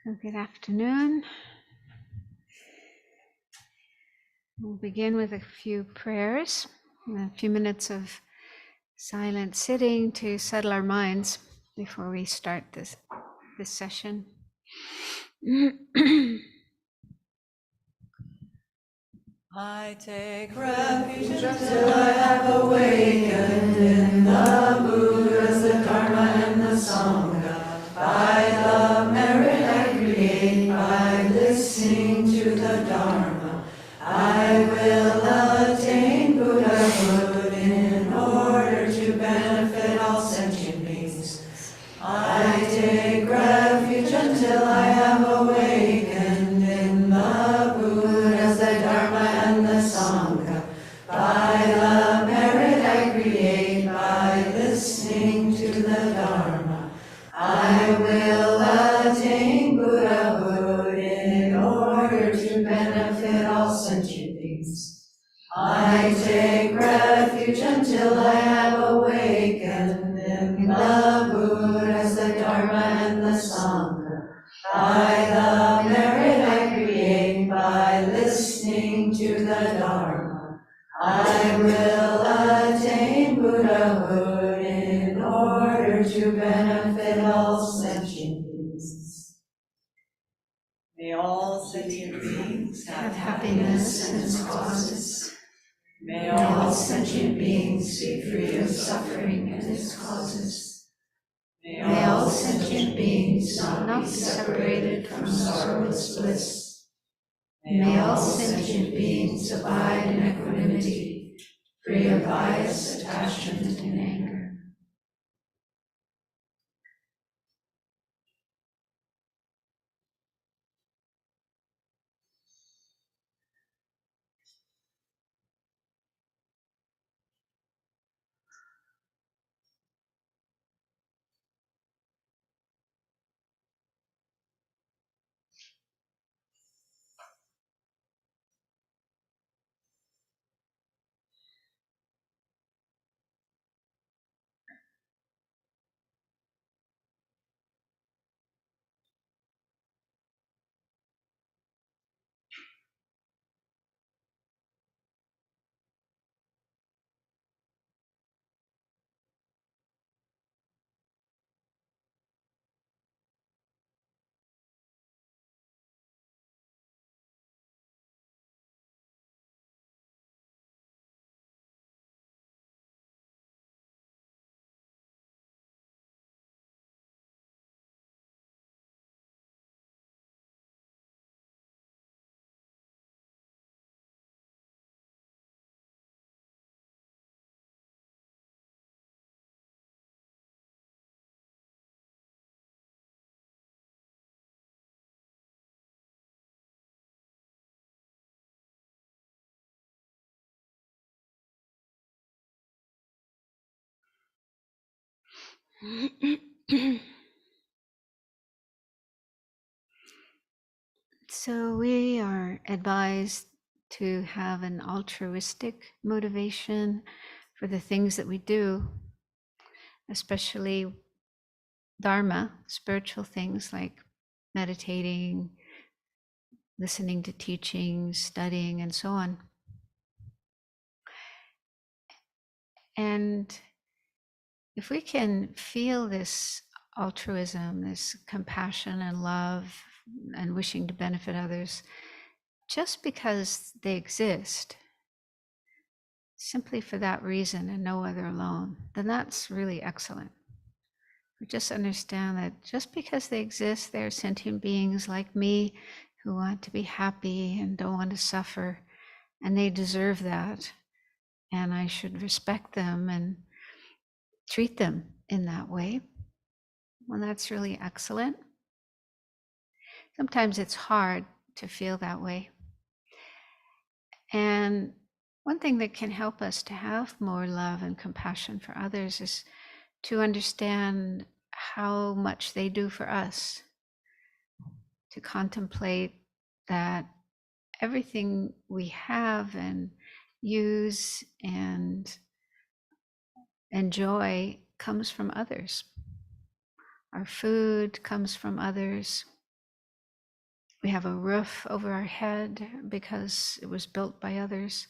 Good afternoon. We'll begin with a few prayers, and a few minutes of silent sitting to settle our minds before we start this session. I take refuge until I have awakened in the Buddhas, the Dharma, and the Sangha, by the merit I create by listening to the Dharma. I will attain Buddhahood in order to benefit all sentient beings. I take refuge until I have awakened in the Buddhas, the Dharma, and the Sangha, by the merit I create by listening to the Dharma. I will attain Buddhahood in order to benefit all sentient beings. I take refuge until I have awakened in the Buddhas, the Dharma, and the Sangha, by the merit I create by listening to the Dharma. I will attain Buddhahood in order to benefit all sentient beings. May all sentient beings have happiness and its causes. May all sentient beings be free of suffering and its causes. May all sentient beings not be separated from sorrowless bliss. May all sentient beings abide in equanimity, free of bias, attachment, and anger. So we are advised to have an altruistic motivation for the things that we do, especially Dharma, spiritual things like meditating, listening to teachings, studying, and so on. And if we can feel this altruism, this compassion and love and wishing to benefit others, just because they exist, simply for that reason and no other alone, then that's really excellent. We just understand that just because they exist, they're sentient beings like me who want to be happy and don't want to suffer, and they deserve that. And I should respect them and treat them in that way. Well, that's really excellent. Sometimes it's hard to feel that way. And one thing that can help us to have more love and compassion for others is to understand how much they do for us, to contemplate that everything we have and use and enjoy comes from others. Our food comes from others. We have a roof over our head because it was built by others.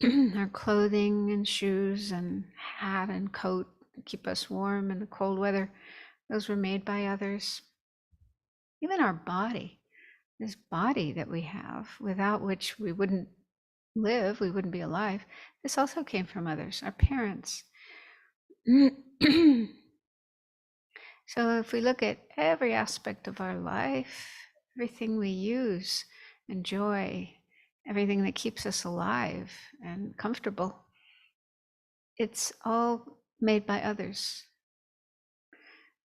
Our clothing and shoes and hat and coat to keep us warm in the cold weather, those were made by others. Even our body, this body that we have, without which we wouldn't live, we wouldn't be alive, this also came from others, our parents. So if we look at every aspect of our life, everything we use, enjoy, everything that keeps us alive and comfortable, it's all made by others,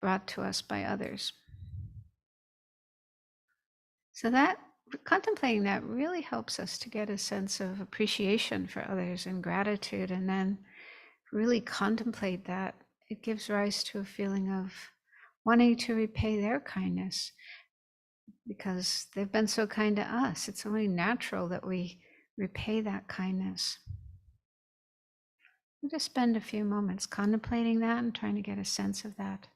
brought to us by others. So that contemplating that really helps us to get a sense of appreciation for others and gratitude, and then really contemplate that. It gives rise to a feeling of wanting to repay their kindness because they've been so kind to us. It's only natural that we repay that kindness. We'll just spend a few moments contemplating that and trying to get a sense of that.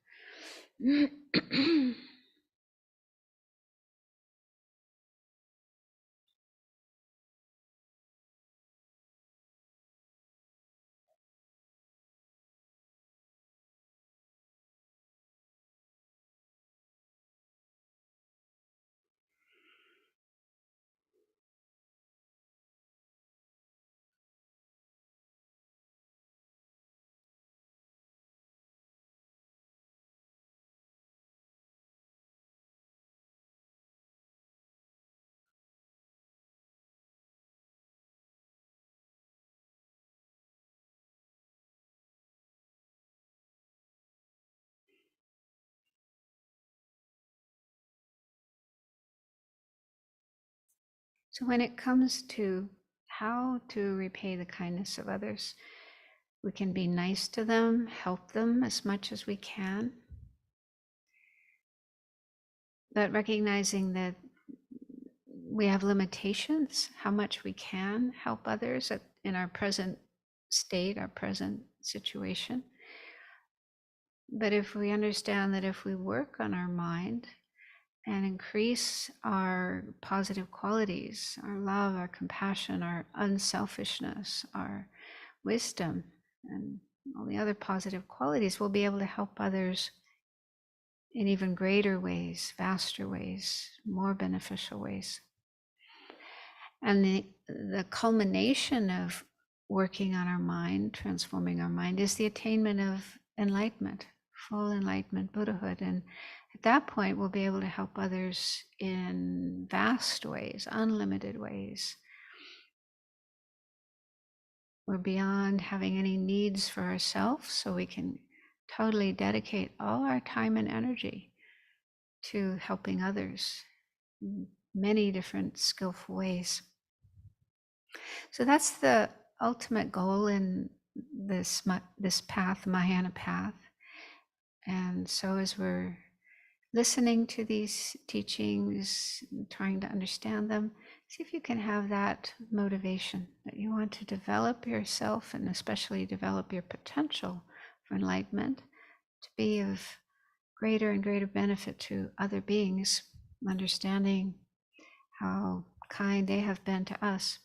So when it comes to how to repay the kindness of others, we can be nice to them, help them as much as we can, but recognizing that we have limitations, how much we can help others in our present state, our present situation. But if we understand that if we work on our mind and increase our positive qualities, our love, our compassion, our unselfishness, our wisdom, and all the other positive qualities, we'll be able to help others in even greater ways, vaster ways, more beneficial ways. And the culmination of working on our mind, transforming our mind, is the attainment of enlightenment, full enlightenment, Buddhahood. And at that point, we'll be able to help others in vast ways, unlimited ways. We're beyond having any needs for ourselves, so we can totally dedicate all our time and energy to helping others in many different skillful ways. So that's the ultimate goal in this path, Mahayana path. And so as we're listening to these teachings, trying to understand them, see if you can have that motivation that you want to develop yourself and especially develop your potential for enlightenment to be of greater and greater benefit to other beings, understanding how kind they have been to us.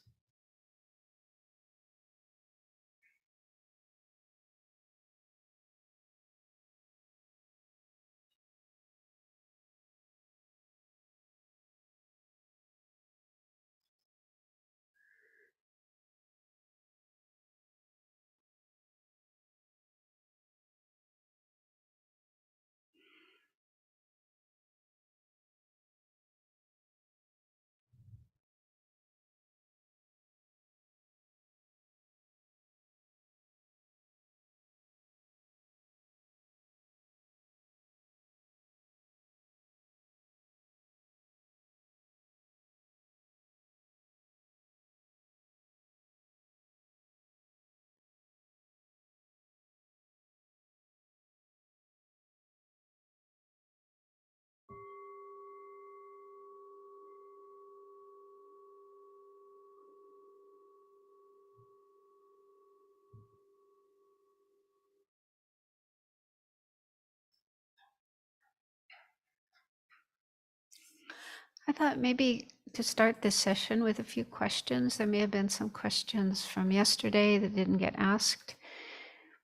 I thought maybe to start this session with a few questions. There may have been some questions from yesterday that didn't get asked.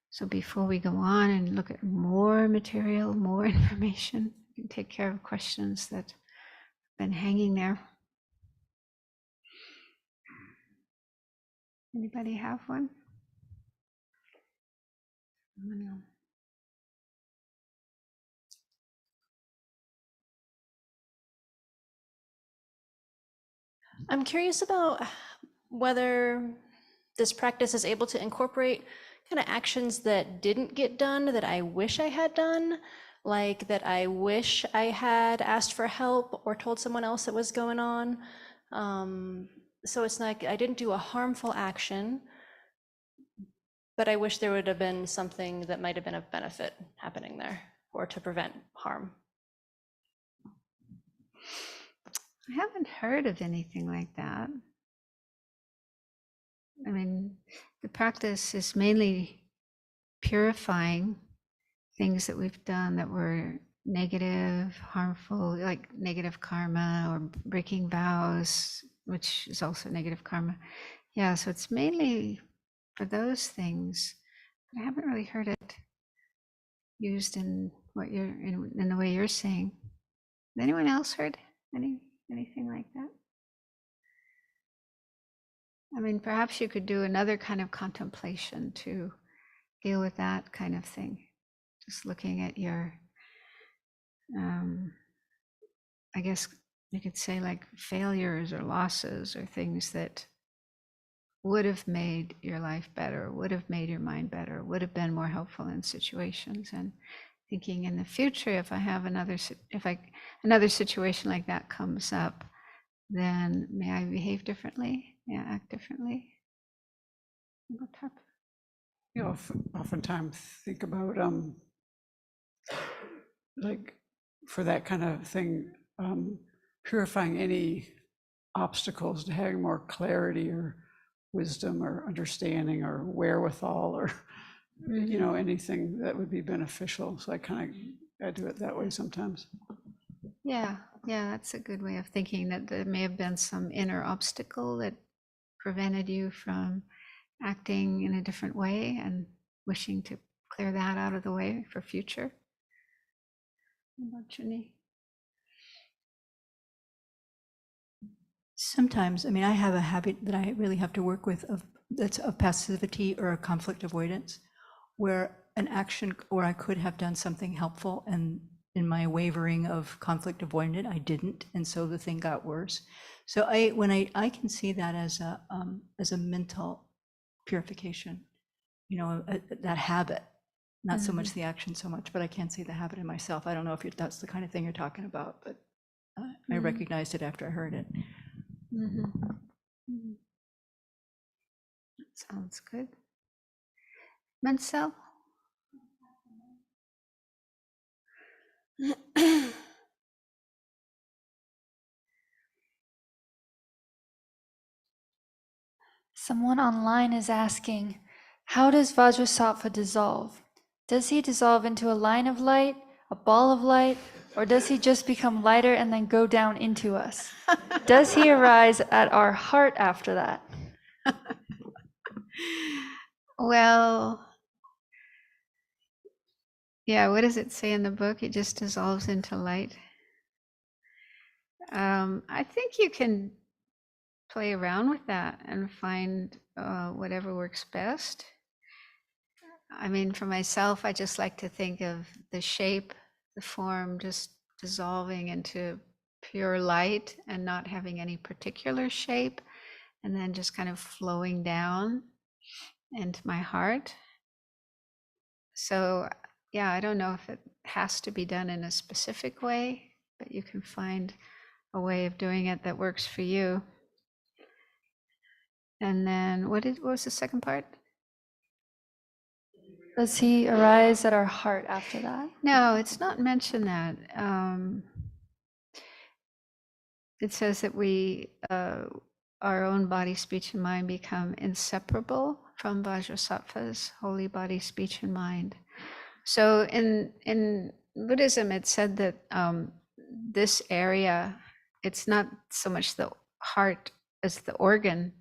So before we go on and look at more material, more information, we can take care of questions that have been hanging there. Anybody have one? I'm curious about whether this practice is able to incorporate kind of actions that didn't get done that I wish I had done, like that I wish I had asked for help or told someone else that was going on. So it's like I didn't do a harmful action, but I wish there would have been something that might have been of benefit happening there or to prevent harm. I haven't heard of anything like that. I mean, the practice is mainly purifying things that we've done that were negative, harmful, like negative karma or breaking vows, which is also negative karma. Yeah, so it's mainly for those things. But I haven't really heard it used in what you're in the way you're saying. Has anyone else heard anything like that? I mean, perhaps you could do another kind of contemplation to deal with that kind of thing. Just looking at your, I guess you could say like failures or losses or things that would have made your life better, would have made your mind better, would have been more helpful in situations. And thinking in the future, if I have another situation like that comes up, then may I behave differently? May I act differently? You know, oftentimes think about like for that kind of thing, purifying any obstacles to having more clarity or wisdom or understanding or wherewithal or you know, anything that would be beneficial. So I do it that way sometimes. Yeah, that's a good way of thinking, that there may have been some inner obstacle that prevented you from acting in a different way and wishing to clear that out of the way for future. What about Jenny? Sometimes, I mean, I have a habit that I really have to work with that's of passivity or a conflict avoidance, where an action, or I could have done something helpful, and in my wavering of conflict avoiding it, I didn't, and so the thing got worse. So when I can see that as a mental purification, you know, that habit, not so much the action so much, but I can see the habit in myself. I don't know if that's the kind of thing you're talking about, but I recognized it after I heard it. That sounds good. Mansell? Someone online is asking, how does Vajrasattva dissolve? Does he dissolve into a line of light, a ball of light, or does he just become lighter and then go down into us? Does he arise at our heart after that? Well, yeah, what does it say in the book? It just dissolves into light. I think you can play around with that and find whatever works best. I mean, for myself, I just like to think of the shape, the form just dissolving into pure light and not having any particular shape, and then just kind of flowing down into my heart. So yeah, I don't know if it has to be done in a specific way, but you can find a way of doing it that works for you. And then what was the second part? Does he arise at our heart after that? No, it's not mentioned that. It says that we, our own body, speech, and mind become inseparable from Vajrasattva's holy body, speech, and mind. So in Buddhism, it said that this area it's not so much the heart as the organ,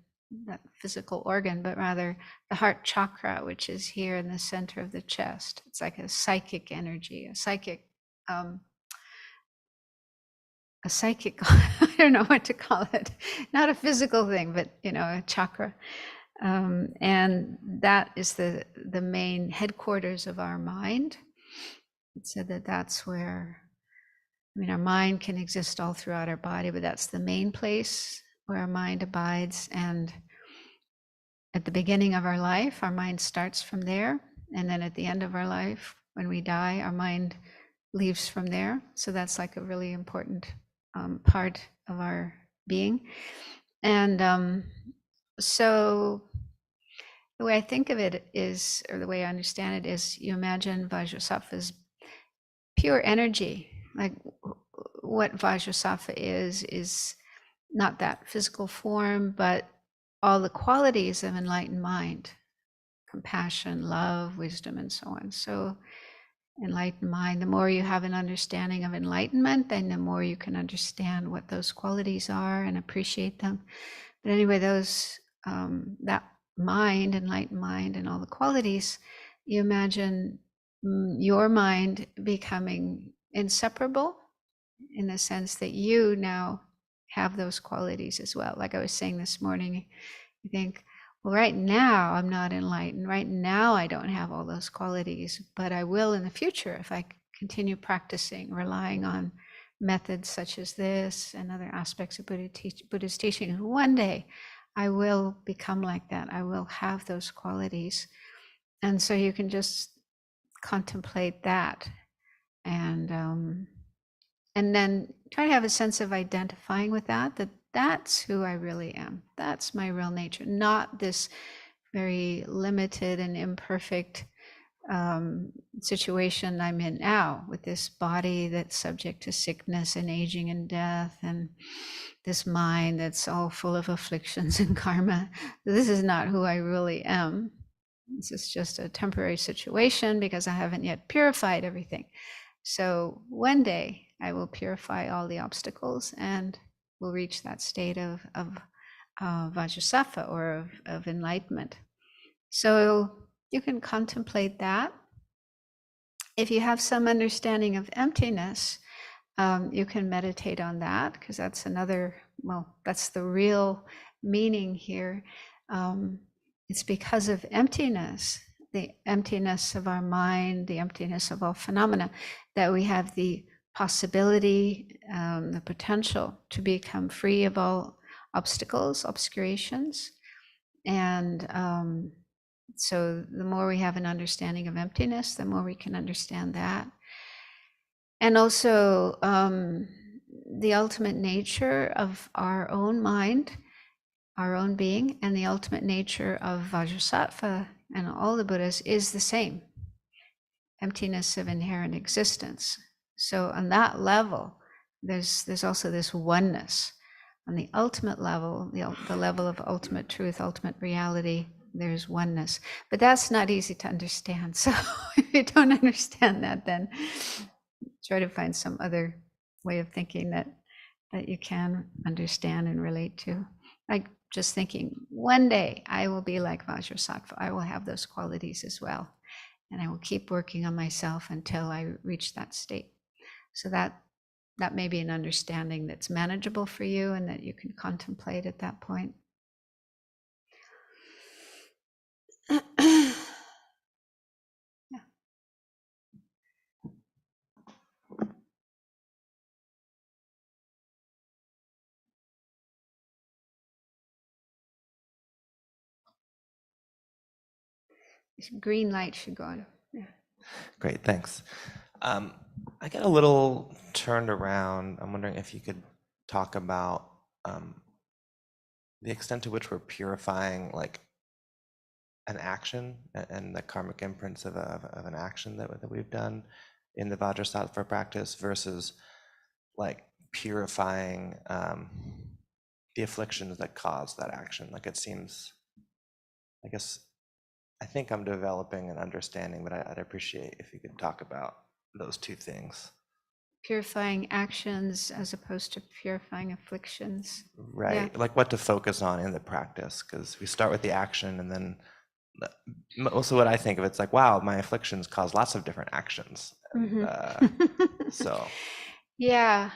that physical organ, but rather the heart chakra, which is here in the center of the chest. It's like a psychic energy, a psychic, I don't know what to call it, not a physical thing, but a chakra. And that is the main headquarters of our mind. It said that that's where, our mind can exist all throughout our body, but that's the main place where our mind abides. And at the beginning of our life, our mind starts from there. And then at the end of our life, when we die, our mind leaves from there. So that's like a really important part of our being. And so the way I think of it is, or the way I understand it is, you imagine Vajrasattva's pure energy. Like what Vajrasattva is not that physical form, but all the qualities of enlightened mind: compassion, love, wisdom, and so on. So enlightened mind, the more you have an understanding of enlightenment, then the more you can understand what those qualities are and appreciate them. But anyway, those that mind, enlightened mind, and all the qualities, you imagine your mind becoming inseparable, in the sense that you now have those qualities as well. Like I was saying this morning, you think, well, right now I'm not enlightened. Right now I don't have all those qualities, but I will in the future if I continue practicing, relying on methods such as this and other aspects of Buddha's teaching. And one day I will become like that. I will have those qualities. And so you can just contemplate that, and then try to have a sense of identifying with that that's who I really am. That's my real nature, not this very limited and imperfect situation I'm in now, with this body that's subject to sickness and aging and death, and this mind that's all full of afflictions and karma. This is not who I really am. This is just a temporary situation because I haven't yet purified everything. So one day I will purify all the obstacles and will reach that state of Vajrasattva, or of enlightenment. So you can contemplate that. If you have some understanding of emptiness, you can meditate on that, because that's that's the real meaning here. It's because of emptiness, the emptiness of our mind, the emptiness of all phenomena, that we have the possibility, the potential to become free of all obstacles, obscurations. And so the more we have an understanding of emptiness, the more we can understand that. And also the ultimate nature of our own mind, our own being, and the ultimate nature of Vajrasattva and all the Buddhas is the same: emptiness of inherent existence. So on that level, there's also this oneness. On the ultimate level, the level of ultimate truth, ultimate reality, there's oneness. But that's not easy to understand. So if you don't understand that, then try to find some other way of thinking that you can understand and relate to. Like just thinking, one day I will be like Vajrasattva. I will have those qualities as well. And I will keep working on myself until I reach that state. So that may be an understanding that's manageable for you and that you can contemplate at that point. Green light should go on. Yeah. Great, thanks. I get a little turned around. I'm wondering if you could talk about the extent to which we're purifying, like, an action and the karmic imprints of an action that we've done in the Vajrasattva practice, versus like purifying the afflictions that cause that action. Like, it seems, I think I'm developing an understanding, but I'd appreciate if you could talk about those two things. purifying actions as opposed to purifying afflictions. Right, like what to focus on in the practice, because we start with the action and then most of what I think of, it's like, wow, my afflictions cause lots of different actions. And, so Yeah,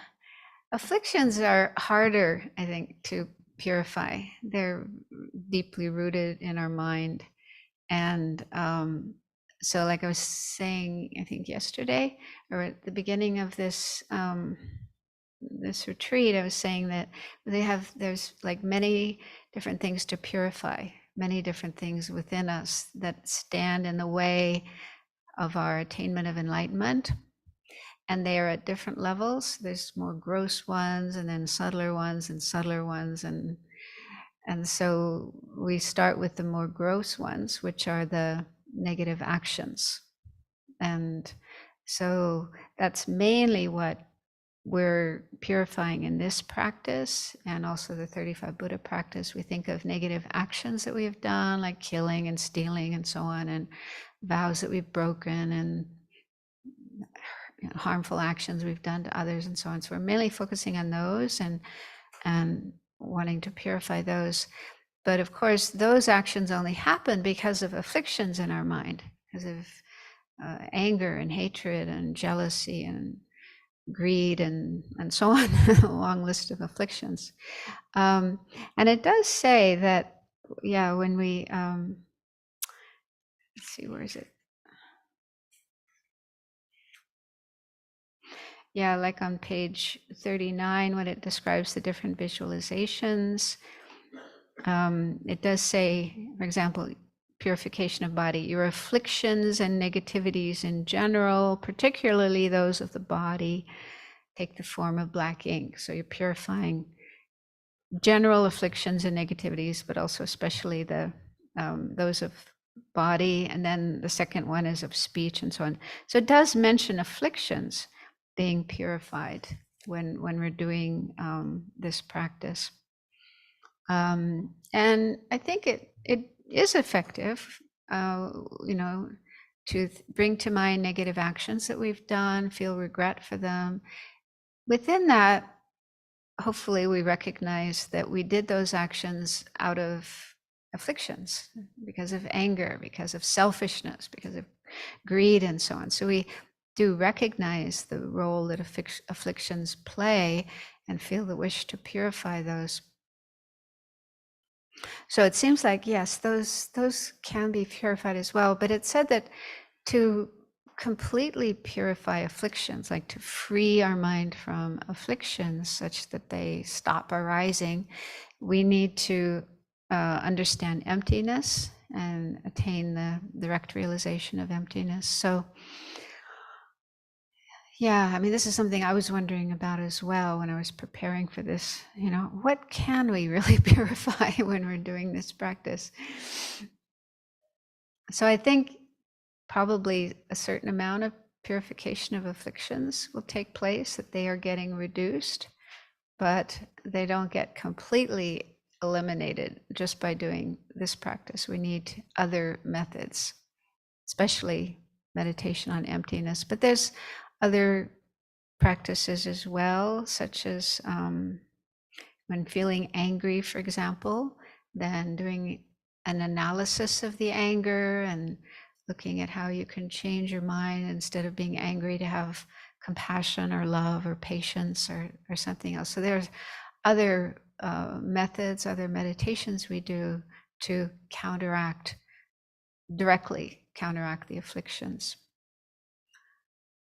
afflictions are harder, I think, to purify. They're deeply rooted in our mind. And so like I was saying, I think yesterday or at the beginning of this this retreat, I was saying that there's like many different things to purify, many different things within us that stand in the way of our attainment of enlightenment. And they are at different levels. There's more gross ones and then subtler ones and subtler ones. And so we start with the more gross ones, which are the negative actions. And so that's mainly what we're purifying in this practice, and also the 35 Buddha practice. We think of negative actions that we have done, like killing and stealing and so on, and vows that we've broken, and harmful actions we've done to others and so on. So we're mainly focusing on those and wanting to purify those. But of course, those actions only happen because of afflictions in our mind, because of anger and hatred and jealousy and greed and so on, a long list of afflictions. And it does say that, yeah, when we, let's see, where is it? Yeah, like on page 39, when it describes the different visualizations, it does say, for example, purification of body, your afflictions and negativities in general, particularly those of the body, take the form of black ink. So you're purifying general afflictions and negativities, but also especially those of body. And then the second one is of speech and so on. So it does mention afflictions being purified when we're doing this practice. And I think it is effective, to bring to mind negative actions that we've done, feel regret for them. Within that, hopefully we recognize that we did those actions out of afflictions, because of anger, because of selfishness, because of greed and so on. So we do recognize the role that afflictions play and feel the wish to purify those. So it seems like, yes, those can be purified as well. But it said that to completely purify afflictions, like to free our mind from afflictions such that they stop arising, we need to understand emptiness and attain the direct realization of emptiness. So yeah, I mean, this is something I was wondering about as well when I was preparing for this. What can we really purify when we're doing this practice? So I think probably a certain amount of purification of afflictions will take place, that they are getting reduced, but they don't get completely eliminated just by doing this practice. We need other methods, especially meditation on emptiness. But there's other practices as well, such as when feeling angry, for example, then doing an analysis of the anger and looking at how you can change your mind, instead of being angry, to have compassion or love or patience or something else. So there's other methods, other meditations we do to directly counteract the afflictions.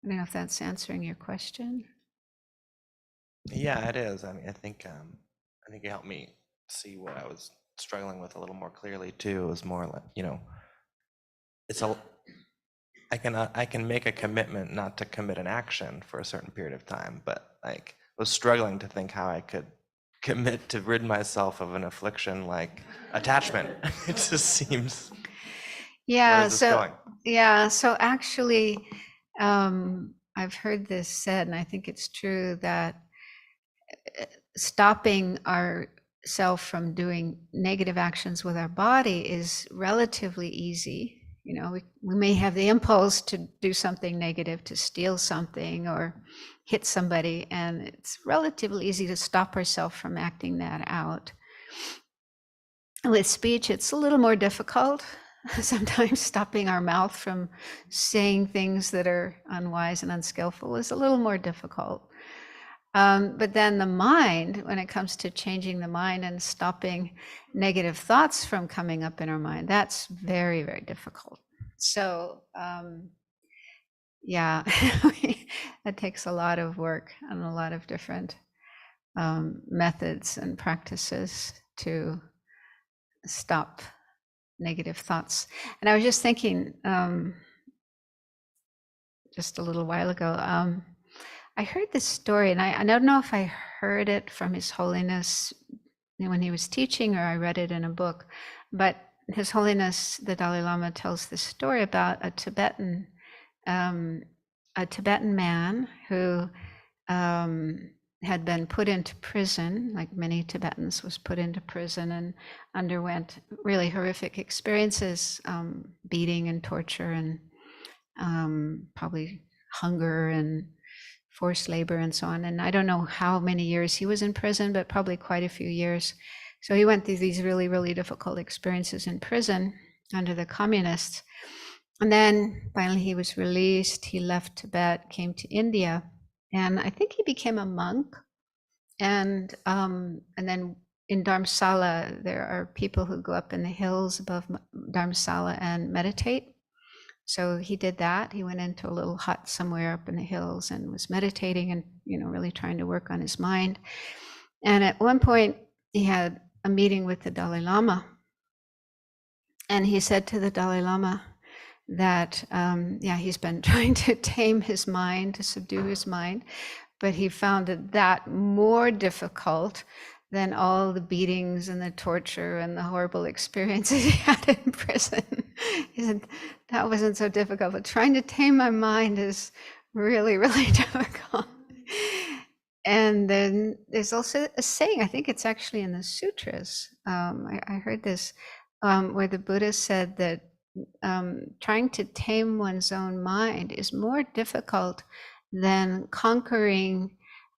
I don't know if that's answering your question. yeah, it is. I mean, I think it helped me see what I was struggling with a little more clearly too. It was more like, I can make a commitment not to commit an action for a certain period of time, but like I was struggling to think how I could commit to rid myself of an affliction like attachment. It just seems. Yeah. Where is this going? Yeah. So actually, I've heard this said, and I think it's true, that stopping ourself from doing negative actions with our body is relatively easy. we may have the impulse to do something negative, to steal something or hit somebody, and it's relatively easy to stop ourselves from acting that out. With speech, it's a little more difficult. Sometimes stopping our mouth from saying things that are unwise and unskillful is a little more difficult. But then the mind, when it comes to changing the mind and stopping negative thoughts from coming up in our mind, that's very, very difficult. So, yeah, that takes a lot of work and a lot of different methods and practices to stop negative thoughts. And I was just thinking, just a little while ago, I heard this story, and I don't know if I heard it from His Holiness when he was teaching, or I read it in a book, but His Holiness the Dalai Lama tells this story about a Tibetan man who had been put into prison, like many Tibetans, was put into prison and underwent really horrific experiences, beating and torture and probably hunger and forced labor and so on. And I don't know how many years he was in prison, but probably quite a few years. So he went through these really, really difficult experiences in prison under the communists. And then finally he was released. He left Tibet, came to India, and I think he became a monk. And then in Dharamsala, there are people who go up in the hills above Dharamsala and meditate. So he did that. He went into a little hut somewhere up in the hills and was meditating and, really trying to work on his mind. And at one point he had a meeting with the Dalai Lama. And he said to the Dalai Lama that, he's been trying to tame his mind, to subdue his mind, but he found that more difficult than all the beatings and the torture and the horrible experiences he had in prison. He said, that wasn't so difficult, but trying to tame my mind is really, really difficult. And then there's also a saying, I think it's actually in the sutras. I heard this, where the Buddha said that trying to tame one's own mind is more difficult than conquering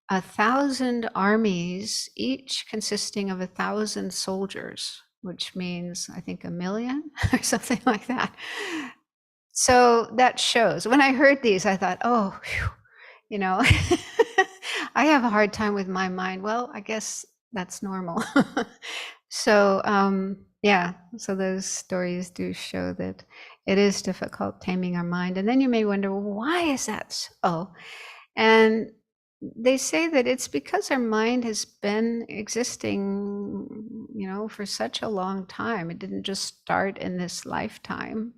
1,000 armies, each consisting of 1,000 soldiers, which means, I think, 1 million or something like that. So that shows. When I heard these, I thought, oh, whew, I have a hard time with my mind. Well, I guess that's normal. So, so those stories do show that it is difficult taming our mind. And then you may wonder, well, why is that so? And they say that it's because our mind has been existing, for such a long time. It didn't just start in this lifetime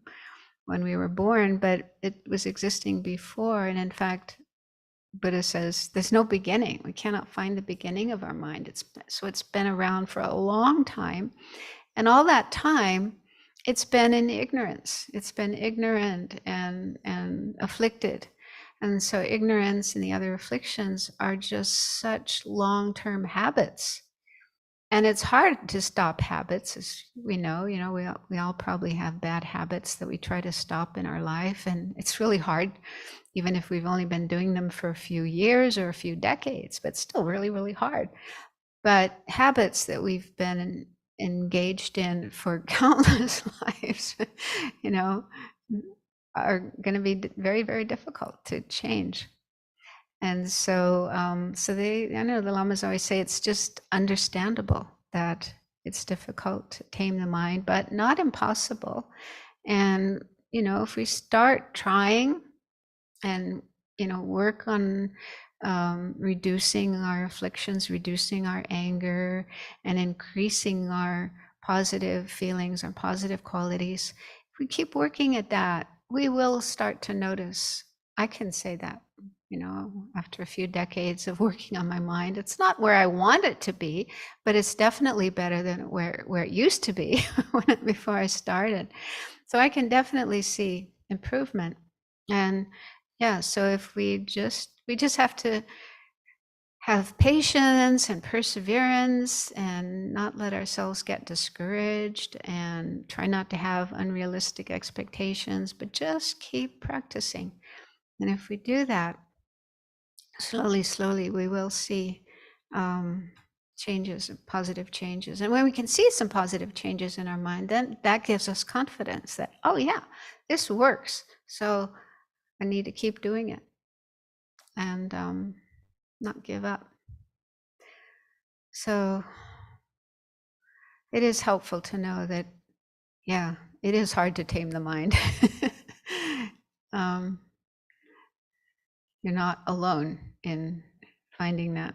when we were born, but it was existing before. And in fact, Buddha says there's no beginning. We cannot find the beginning of our mind. It's been around for a long time. And all that time, it's been in ignorance. It's been ignorant and afflicted. And so ignorance and the other afflictions are just such long-term habits. And it's hard to stop habits, as we know. We all probably have bad habits that we try to stop in our life. And it's really hard, even if we've only been doing them for a few years or a few decades, but still really, really hard. But habits that we've been engaged in for countless lives, are going to be very, very difficult to change. And so, I know the Lamas always say it's just understandable that it's difficult to tame the mind, but not impossible. And, if we start trying and, work on reducing our afflictions, reducing our anger, and increasing our positive feelings, our positive qualities, if we keep working at that, we will start to notice. I can say that, after a few decades of working on my mind, it's not where I want it to be, but it's definitely better than where it used to be before I started. So I can definitely see improvement. And so if we just have to have patience and perseverance and not let ourselves get discouraged and try not to have unrealistic expectations, but just keep practicing. And if we do that, slowly, we will see changes, positive changes. And when we can see some positive changes in our mind, then that gives us confidence that, oh yeah, this works. So I need to keep doing it and not give up. So it is helpful to know that, yeah, it is hard to tame the mind. You're not alone in finding that.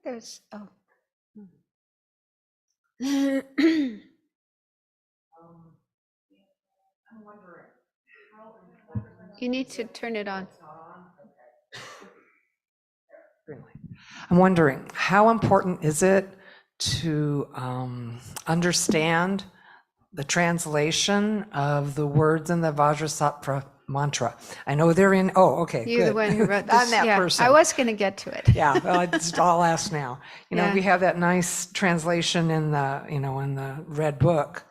There's, oh. You need to turn it on. I'm wondering, how important is it to understand the translation of the words in the Vajrasattva mantra? I know they're in, okay, You're good. the one who wrote this. I'm that yeah, person. I was going to get to it. Yeah, well, I'll ask now. Yeah. We have that nice translation in the, in the red book,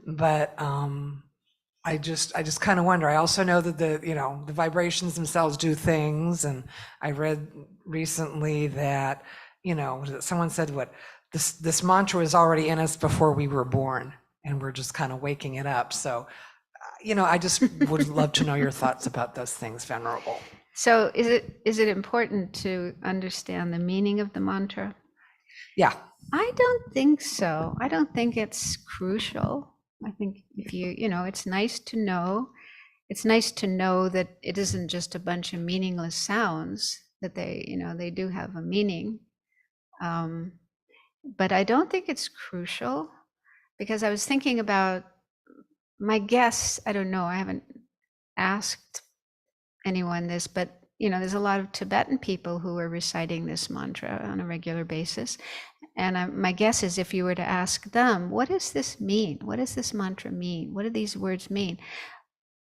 but I just kind of wonder. I also know that the vibrations themselves do things, and I read recently that, someone said this mantra was already in us before we were born, and we're just kind of waking it up. So, I just would love to know your thoughts about those things, Venerable. So is it important to understand the meaning of the mantra? Yeah. I don't think so. I don't think it's crucial. I think if it's nice to know. It's nice to know that it isn't just a bunch of meaningless sounds, that they do have a meaning. But I don't think it's crucial, because I was thinking about my guess. I don't know. I haven't asked anyone this, but there's a lot of Tibetan people who are reciting this mantra on a regular basis. And my guess is, if you were to ask them, what does this mean? What does this mantra mean? What do these words mean?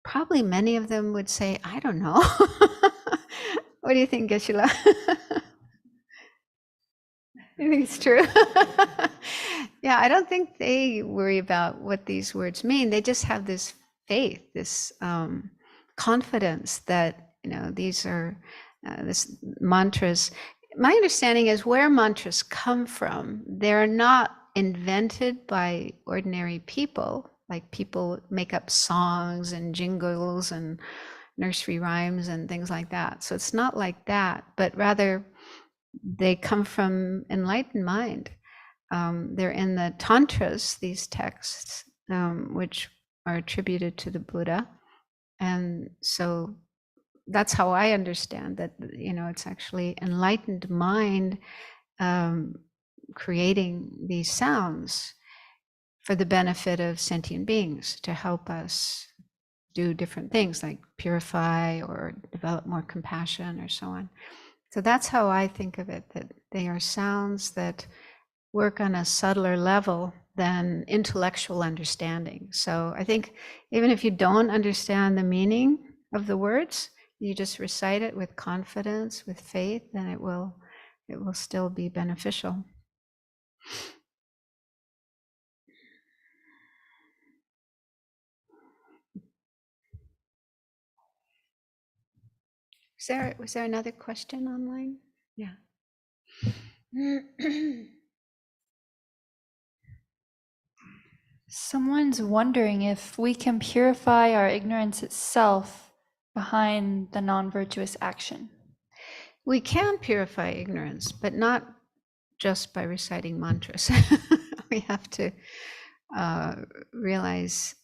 Probably many of them would say, I don't know. What do you think, Geshe-la? I think it's true. Yeah, I don't think they worry about what these words mean. They just have this faith, this confidence that these are this mantras. My understanding is, where mantras come from, they're not invented by ordinary people. Like, people make up songs and jingles and nursery rhymes and things like that. So it's not like that, but rather they come from enlightened mind. They're in the tantras, these texts, which are attributed to the Buddha. And so that's how I understand that, it's actually enlightened mind creating these sounds for the benefit of sentient beings, to help us do different things like purify or develop more compassion or so on. So that's how I think of it, that they are sounds that work on a subtler level than intellectual understanding. So I think even if you don't understand the meaning of the words, you just recite it with confidence, with faith, then it will still be beneficial. Was there another question online? Yeah. Someone's wondering if we can purify our ignorance itself behind the non-virtuous action. We can purify ignorance, but not just by reciting mantras. We have to realize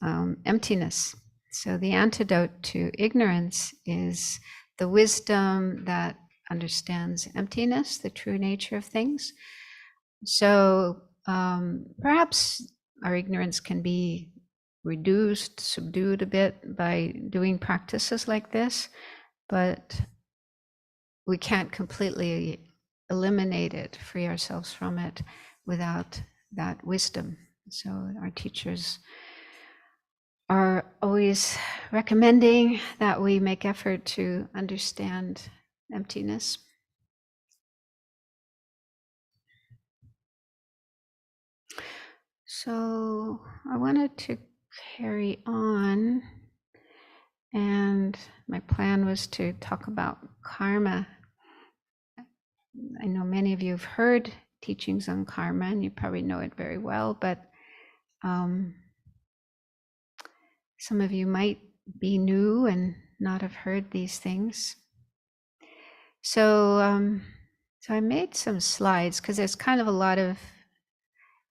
emptiness. So the antidote to ignorance is the wisdom that understands emptiness, the true nature of things. So perhaps our ignorance can be reduced, subdued a bit by doing practices like this, but we can't completely eliminate it, free ourselves from it without that wisdom. So our teachers are always recommending that we make effort to understand emptiness. So I wanted to carry on, and my plan was to talk about karma. I know many of you have heard teachings on karma, and you probably know it very well, but some of you might be new and not have heard these things. So, so I made some slides because there's kind of a lot of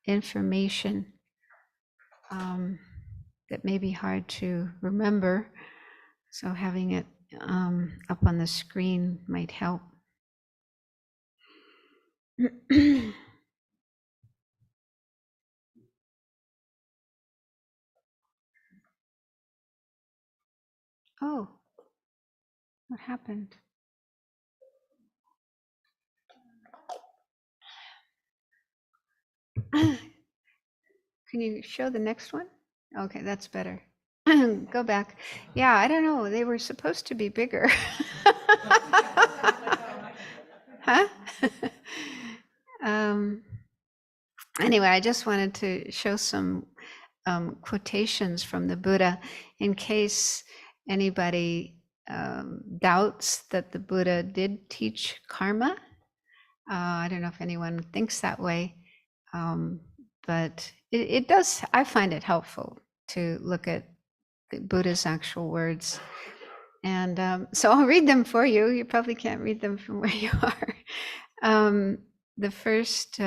information that may be hard to remember. So having it up on the screen might help. Oh, what happened? Can you show the next one? Okay, that's better. Go back. Yeah, I don't know. They were supposed to be bigger. Huh? Anyway, I just wanted to show some quotations from the Buddha in case anybody doubts that the Buddha did teach karma. I don't know if anyone thinks that way, but it does. I find it helpful to look at the Buddha's actual words. And so I'll read them for you. You probably can't read them from where you are. The first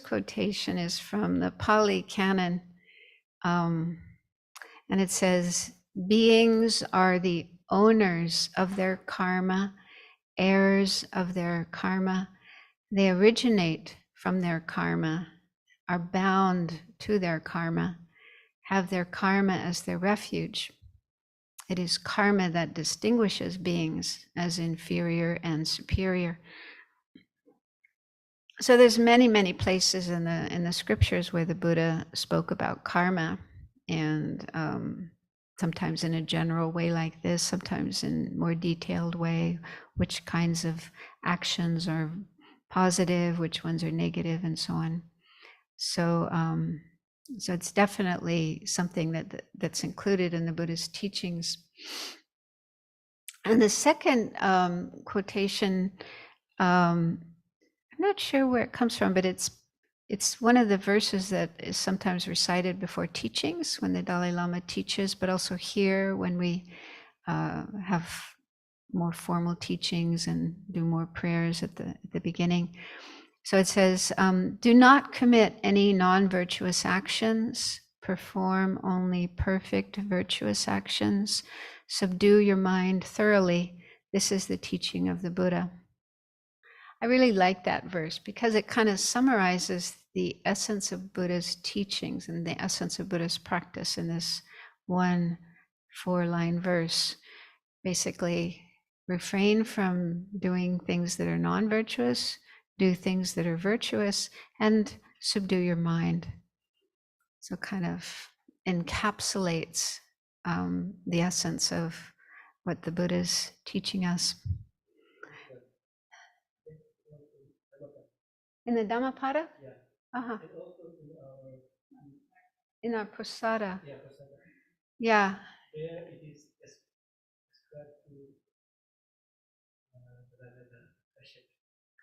quotation is from the Pali Canon, and it says, "Beings are the owners of their karma, heirs of their karma. They originate from their karma, are bound to their karma, have their karma as their refuge. It is karma that distinguishes beings as inferior and superior." So there's many, many places in the scriptures where the Buddha spoke about karma, and sometimes in a general way like this, sometimes in a more detailed way, which kinds of actions are positive, which ones are negative, and so on. So, so it's definitely something that's included in the Buddha's teachings. And the second quotation, I'm not sure where it comes from, but it's one of the verses that is sometimes recited before teachings when the Dalai Lama teaches, but also here when we have more formal teachings and do more prayers at the beginning. So it says, "Do not commit any non-virtuous actions. Perform only perfect virtuous actions. Subdue your mind thoroughly. This is the teaching of the Buddha." I really like that verse because it kind of summarizes the essence of Buddha's teachings and the essence of Buddha's practice in this one 4-line verse. Basically, refrain from doing things that are non-virtuous, do things that are virtuous, and subdue your mind. So kind of encapsulates the essence of what the Buddha is teaching us. In the Dhammapada? Yeah. Uh-huh. In our Prasada. Yeah, Prasada. Yeah. There it is described to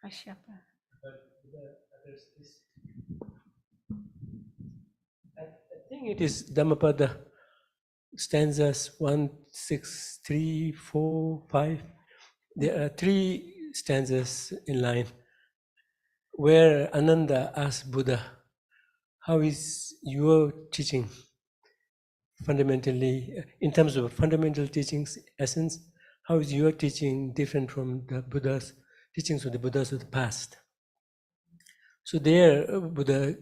Kashyapa. But the others is, I think it is Dhammapada stanzas 1, 6, 3, 4, 5. There are 3 stanzas in line where Ananda asked Buddha, "How is your teaching fundamentally, in terms of fundamental teachings, essence, how is your teaching different from the Buddha's teachings of the Buddhas of the past?" So there, Buddha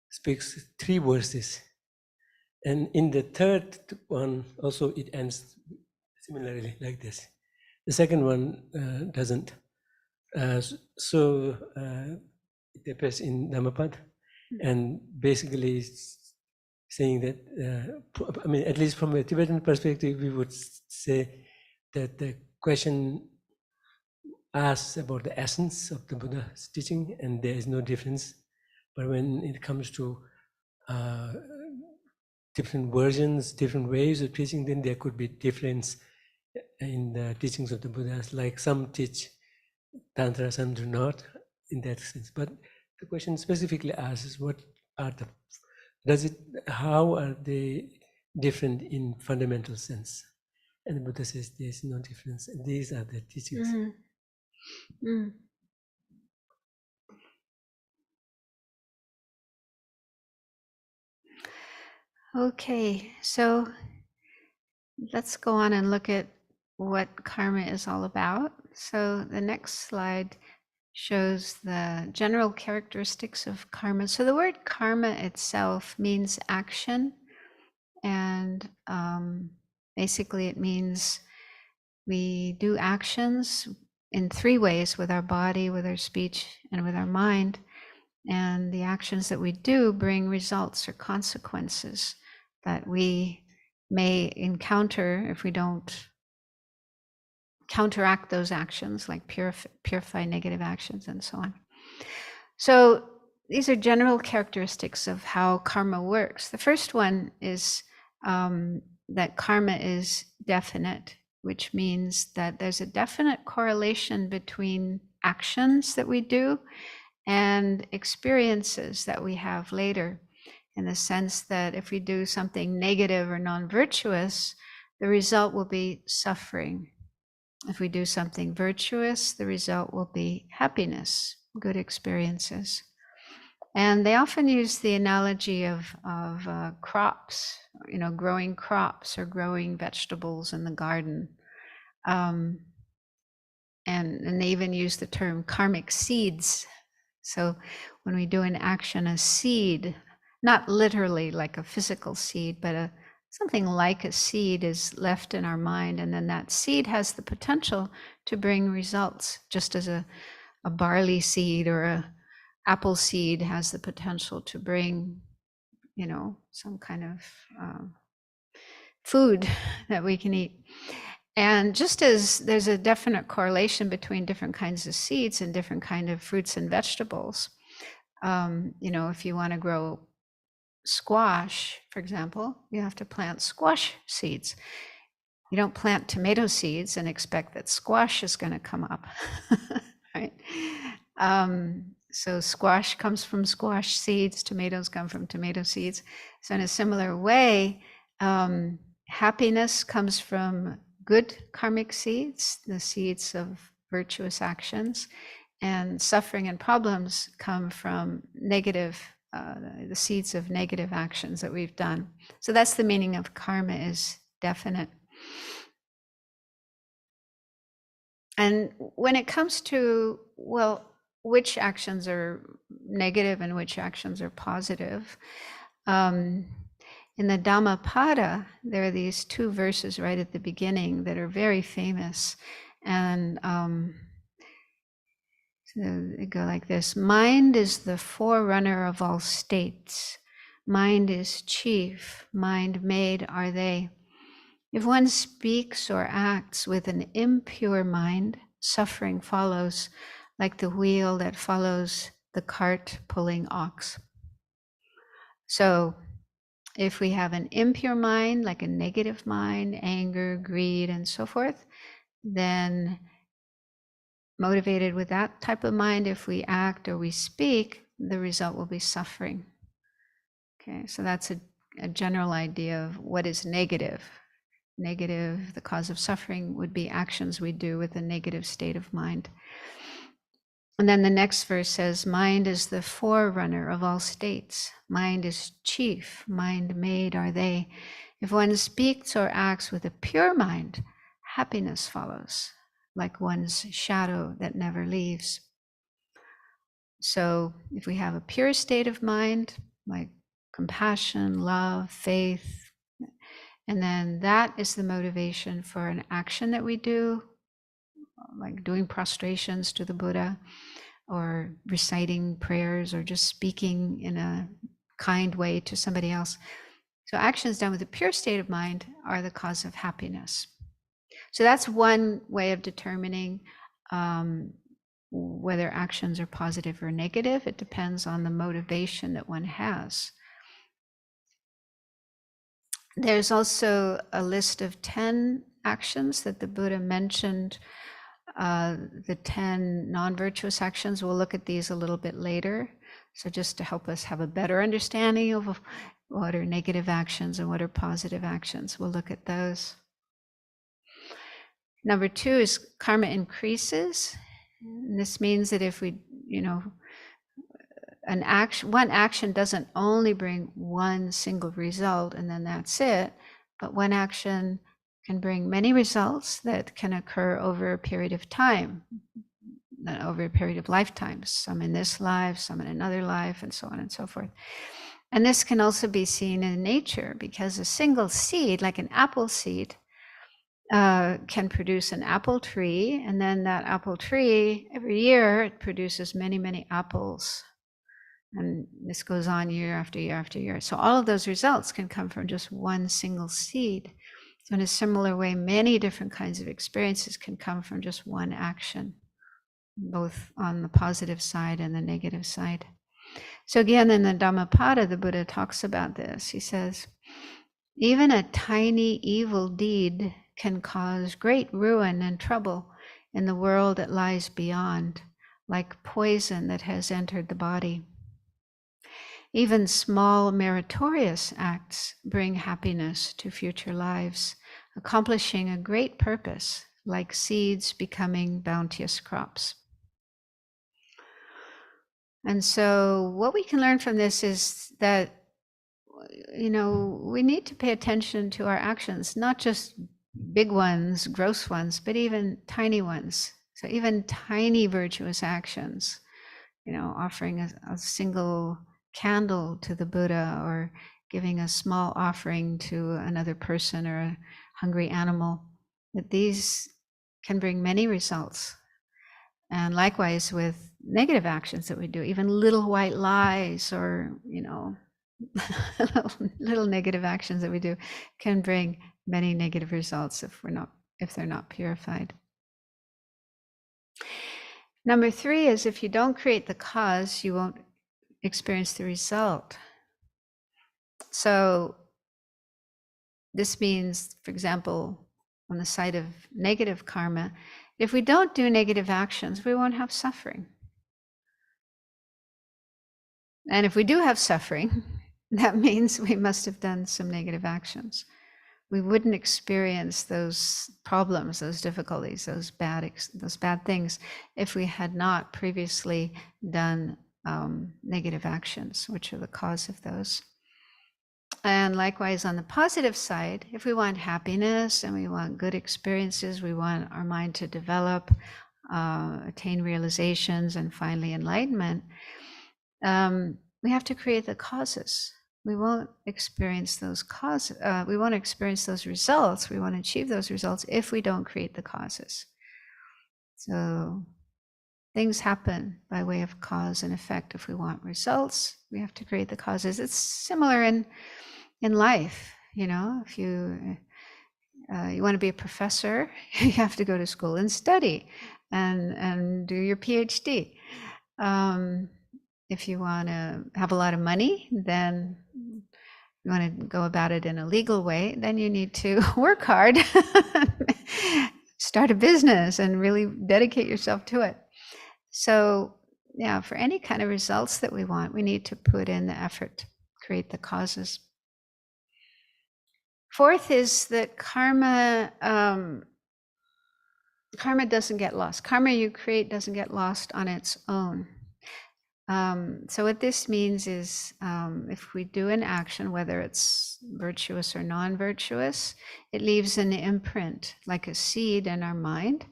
speaks 3 verses. And in the third one, also it ends similarly like this. The second one doesn't. It appears in Dhammapada. and basically saying that, I mean, at least from a Tibetan perspective, we would say that the question asks about the essence of the Buddha's teaching, and there is no difference. But when it comes to different versions, different ways of teaching, then there could be difference in the teachings of the Buddhas. Like some teach Tantra, some do not, in that sense. But the question specifically asks, what are the, how are they different in fundamental sense? And the Buddha says there's no difference. These are the teachings. Mm-hmm. Mm. Okay, so let's go on and look at what karma is all about. So the next slide shows the general characteristics of karma. So the word karma itself means action, and basically it means we do actions in three ways: with our body, with our speech, and with our mind. And the actions that we do bring results or consequences that we may encounter if we don't counteract those actions, like purify negative actions and so on. So these are general characteristics of how karma works. The first one is that karma is definite, which means that there's a definite correlation between actions that we do and experiences that we have later, in the sense that if we do something negative or non-virtuous, the result will be suffering. If we do something virtuous, the result will be happiness, good experiences. And they often use the analogy of crops, growing crops or growing vegetables in the garden. And they even use the term karmic seeds. So when we do an action, a seed, not literally like a physical seed, but something like a seed is left in our mind, and then that seed has the potential to bring results, just as a barley seed or a apple seed has the potential to bring, some kind of food that we can eat. And just as there's a definite correlation between different kinds of seeds and different kinds of fruits and vegetables, if you want to grow squash, for example, you have to plant squash seeds. You don't plant tomato seeds and expect that squash is going to come up, right? So squash comes from squash seeds, tomatoes come from tomato seeds. So in a similar way, happiness comes from good karmic seeds, the seeds of virtuous actions, and suffering and problems come from negative, the seeds of negative actions that we've done. So that's the meaning of karma, is definite. And when it comes to, which actions are negative and which actions are positive, in the Dhammapada, there are these two verses right at the beginning that are very famous. And so they go like this: mind is the forerunner of all states. Mind is chief. Mind made are they. If one speaks or acts with an impure mind, suffering follows, like the wheel that follows the cart pulling ox. So if we have an impure mind, like a negative mind, anger, greed, and so forth, then motivated with that type of mind, if we act or we speak, the result will be suffering. Okay, so that's a general idea of what is negative. Negative, the cause of suffering, would be actions we do with a negative state of mind. And then the next verse says, mind is the forerunner of all states. Mind is chief. Mind made are they. If one speaks or acts with a pure mind, happiness follows, like one's shadow that never leaves. So if we have a pure state of mind, like compassion, love, faith, and then that is the motivation for an action that we do, like doing prostrations to the Buddha, or reciting prayers, or just speaking in a kind way to somebody else. So actions done with a pure state of mind are the cause of happiness. So that's one way of determining whether actions are positive or negative. It depends on the motivation that one has. There's also a list of 10 actions that the Buddha mentioned, the 10 non-virtuous actions. We'll look at these a little bit later. So just to help us have a better understanding of what are negative actions and what are positive actions, we'll look at those. Number 2 is karma increases. And this means that if we, one action doesn't only bring one single result and then that's it, but one action can bring many results that can occur over a period of time, over a period of lifetimes, some in this life, some in another life, and so on and so forth. And this can also be seen in nature, because a single seed, like an apple seed, can produce an apple tree, and then that apple tree, every year, it produces many, many apples. And this goes on year after year after year. So all of those results can come from just one single seed. So in a similar way, many different kinds of experiences can come from just one action, both on the positive side and the negative side. So again, in the Dhammapada, the Buddha talks about this. He says, even a tiny evil deed can cause great ruin and trouble in the world that lies beyond, like poison that has entered the body. Even small meritorious acts bring happiness to future lives, accomplishing a great purpose, like seeds becoming bounteous crops. And so what we can learn from this is that, we need to pay attention to our actions, not just big ones, gross ones, but even tiny ones. So even tiny virtuous actions, offering a single candle to the Buddha, or giving a small offering to another person or a hungry animal, that these can bring many results. And likewise with negative actions that we do, even little white lies, or little negative actions that we do, can bring many negative results if they're not purified. Number 3 is, if you don't create the cause, you won't experience the result. So this means, for example, on the side of negative karma, if we don't do negative actions, we won't have suffering. And if we do have suffering, that means we must have done some negative actions. We wouldn't experience those problems, those difficulties, those bad things, if we had not previously done negative actions, which are the cause of those. And likewise, on the positive side, if we want happiness and we want good experiences, we want our mind to develop, attain realizations, and finally enlightenment, we have to create the causes. We won't experience those causes. We won't experience those results. We won't achieve those results if we don't create the causes. So things happen by way of cause and effect. If we want results, we have to create the causes. It's similar in life. If you want to be a professor, you have to go to school and study and do your PhD. If you want to have a lot of money, then you want to go about it in a legal way, then you need to work hard, start a business, and really dedicate yourself to it. So, yeah, for any kind of results that we want, we need to put in the effort to create the causes. 4th is that karma doesn't get lost. Karma you create doesn't get lost on its own. So what this means is, if we do an action, whether it's virtuous or non-virtuous, it leaves an imprint, like a seed in our mind,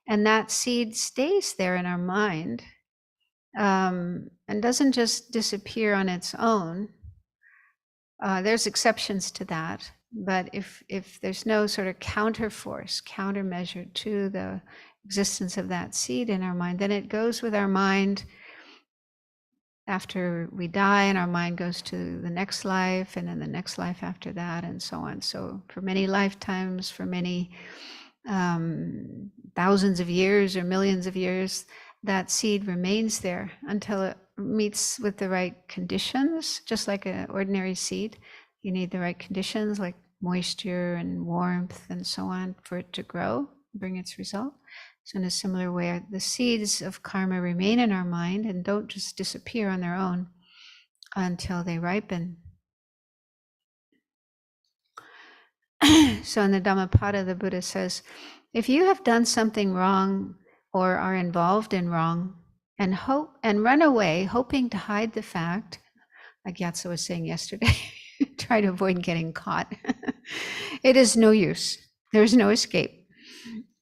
and that seed stays there in our mind, and doesn't just disappear on its own. There's exceptions to that, but if there's no sort of counterforce, countermeasure to the existence of that seed in our mind. Then it goes with our mind after we die, and our mind goes to the next life, and then the next life after that, and so on. So for many lifetimes, for many thousands of years or millions of years, that seed remains there until it meets with the right conditions. Just like an ordinary seed, you need the right conditions like moisture and warmth and so on for it to grow, bring its result. So in a similar way, the seeds of karma remain in our mind and don't just disappear on their own until they ripen. So in the Dhammapada, the Buddha says, if you have done something wrong or are involved in wrong and run away, hoping to hide the fact, like Gyatso was saying yesterday, try to avoid getting caught. It is no use. There is no escape.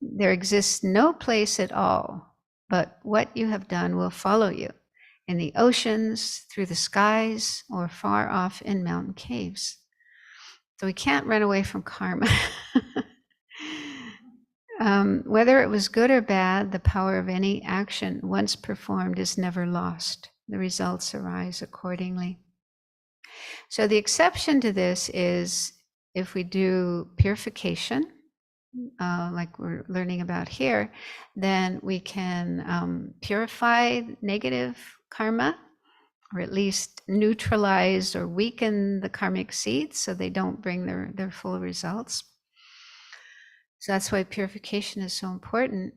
There exists no place at all, but what you have done will follow you in the oceans, through the skies, or far off in mountain caves. So we can't run away from karma. Whether it was good or bad, the power of any action once performed is never lost. The results arise accordingly. So the exception to this is if we do purification, like we're learning about here, then we can purify negative karma, or at least neutralize or weaken the karmic seeds so they don't bring their full results. So that's why purification is so important.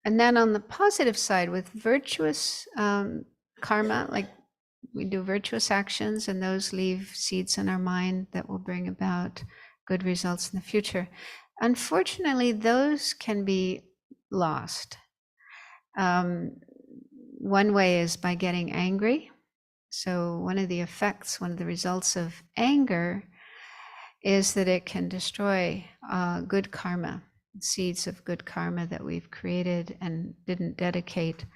And then on the positive side, with virtuous karma, like we do virtuous actions, and those leave seeds in our mind that will bring about good results in the future. Unfortunately, those can be lost. One way is by getting angry. So one of the effects, one of the results of anger is that it can destroy good karma, seeds of good karma that we've created and didn't dedicate.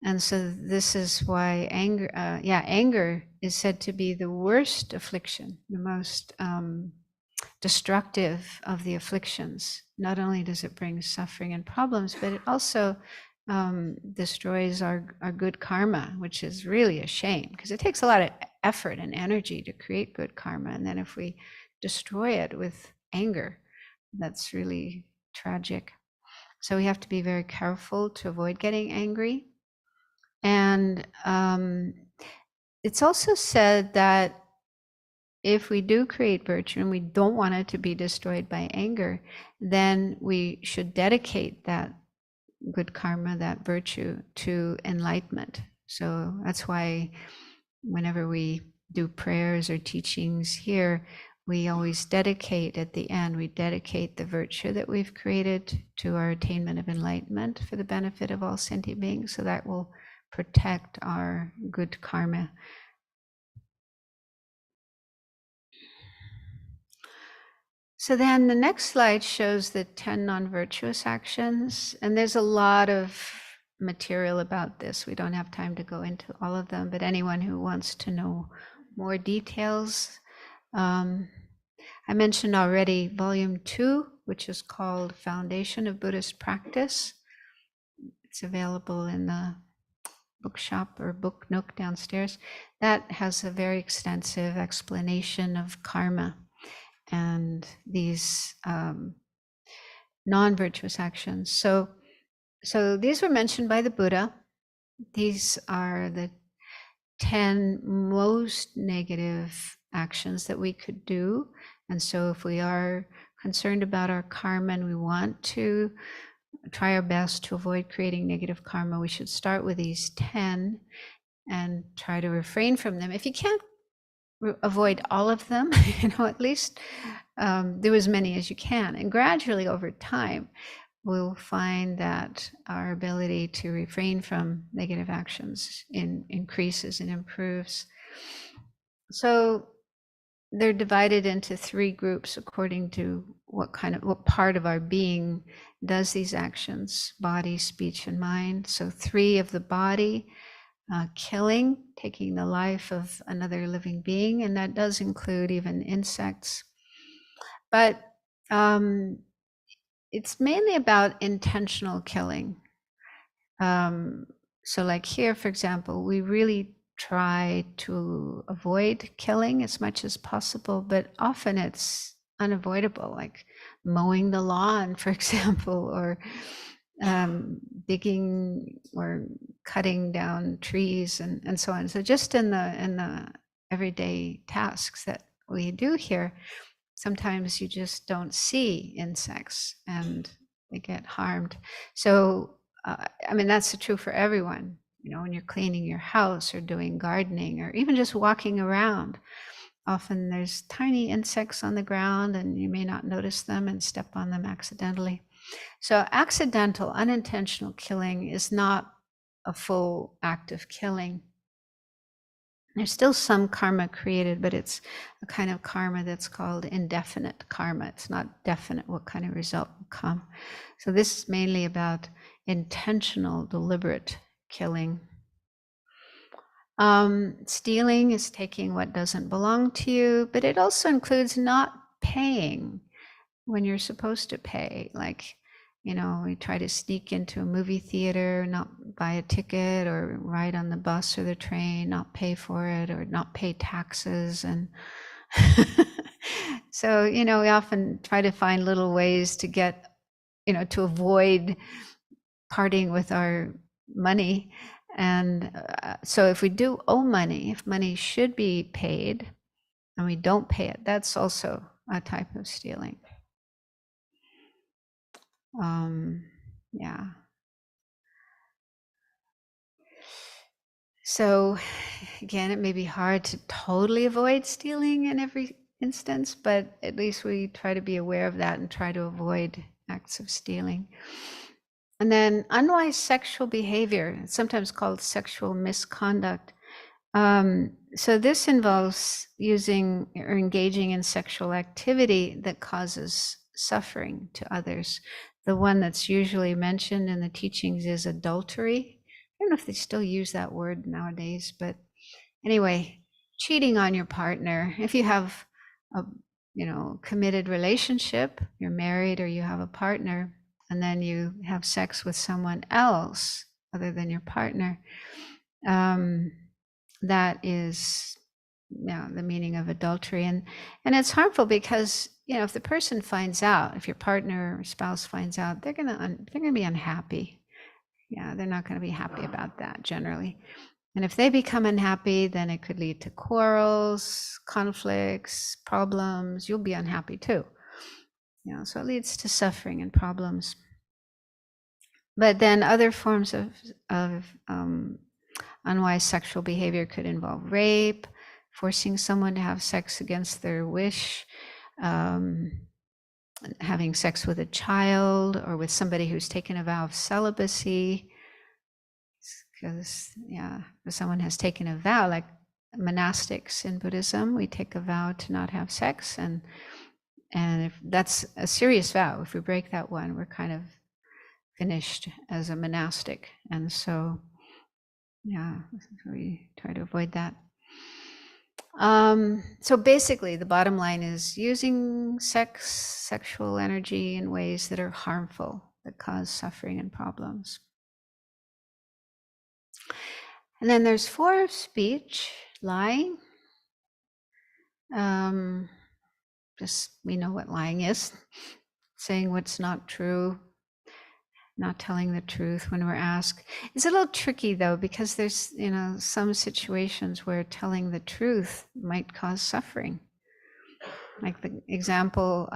And so this is why anger is said to be the worst affliction, the most destructive of the afflictions. Not only does it bring suffering and problems, but it also destroys our good karma, which is really a shame, because it takes a lot of effort and energy to create good karma. And then if we destroy it with anger, that's really tragic. So we have to be very careful to avoid getting angry. And it's also said that if we do create virtue and we don't want it to be destroyed by anger, then we should dedicate that good karma, that virtue, to enlightenment. So that's why whenever we do prayers or teachings here, we always dedicate at the end, we dedicate the virtue that we've created to our attainment of enlightenment for the benefit of all sentient beings. So that will protect our good karma. So then the next slide shows the 10 non-virtuous actions. And there's a lot of material about this. We don't have time to go into all of them, but anyone who wants to know more details, I mentioned already volume 2, which is called Foundation of Buddhist Practice. It's available in the bookshop or book nook downstairs. That has a very extensive explanation of karma and these non-virtuous actions. So these were mentioned by the Buddha. These are the 10 most negative actions that we could do. And so if we are concerned about our karma and we want to try our best to avoid creating negative karma, we should start with these 10 and try to refrain from them. If you can't avoid all of them, at least do as many as you can. And gradually over time, we'll find that our ability to refrain from negative actions increases and improves. So they're divided into 3 groups according to what part of our being does these actions: body, speech, and mind. So 3 of the body, killing, taking the life of another living being, and that does include even insects. But it's mainly about intentional killing. So like here, for example, we really try to avoid killing as much as possible, but often it's unavoidable, like mowing the lawn, for example, or digging or cutting down trees and so on. So just in the everyday tasks that we do here, sometimes you just don't see insects and they get harmed. So I mean, that's true for everyone. You know, when you're cleaning your house or doing gardening or even just walking around, often there's tiny insects on the ground and you may not notice them and step on them accidentally. So accidental, unintentional killing is not a full act of killing. There's still some karma created, but it's a kind of karma that's called indefinite karma. It's not definite what kind of result will come. So this is mainly about intentional, deliberate killing. Stealing is taking what doesn't belong to you, but it also includes not paying when you're supposed to pay. Like, you know, we try to sneak into a movie theater, not buy a ticket, or ride on the bus or the train, not pay for it, or not pay taxes. And so, you know, we often try to find little ways to get, you know, to avoid parting with our money. And so if we do owe money, if money should be paid and we don't pay it, that's also a type of stealing. Yeah. So again, it may be hard to totally avoid stealing in every instance, but at least we try to be aware of that and try to avoid acts of stealing. And then unwise sexual behavior, sometimes called sexual misconduct. So this involves using or engaging in sexual activity that causes suffering to others. The one that's usually mentioned in the teachings is adultery. I don't know if they still use that word nowadays, but anyway, cheating on your partner. If you have a, you know, committed relationship, you're married or you have a partner, and then you have sex with someone else other than your partner, that is, you know, the meaning of adultery. And it's harmful because, you know, if the person finds out, if your partner or spouse finds out, they're gonna be unhappy. Yeah, they're not gonna be happy about that generally. And if they become unhappy, then it could lead to quarrels, conflicts, problems. You'll be unhappy too. You know, so it leads to suffering and problems. But then other forms of unwise sexual behavior could involve rape, forcing someone to have sex against their wish, having sex with a child or with somebody who's taken a vow of celibacy. Because, yeah, if someone has taken a vow, like monastics in Buddhism, we take a vow to not have sex, and if that's a serious vow, if we break that one, we're kind of finished as a monastic. And so, yeah, we try to avoid that. So basically, the bottom line is using sexual energy in ways that are harmful, that cause suffering and problems. And then there's 4 of speech, lying. Just, we know what lying is. Saying what's not true, not telling the truth when we're asked. It's a little tricky though, because there's, you know, some situations where telling the truth might cause suffering. Like the example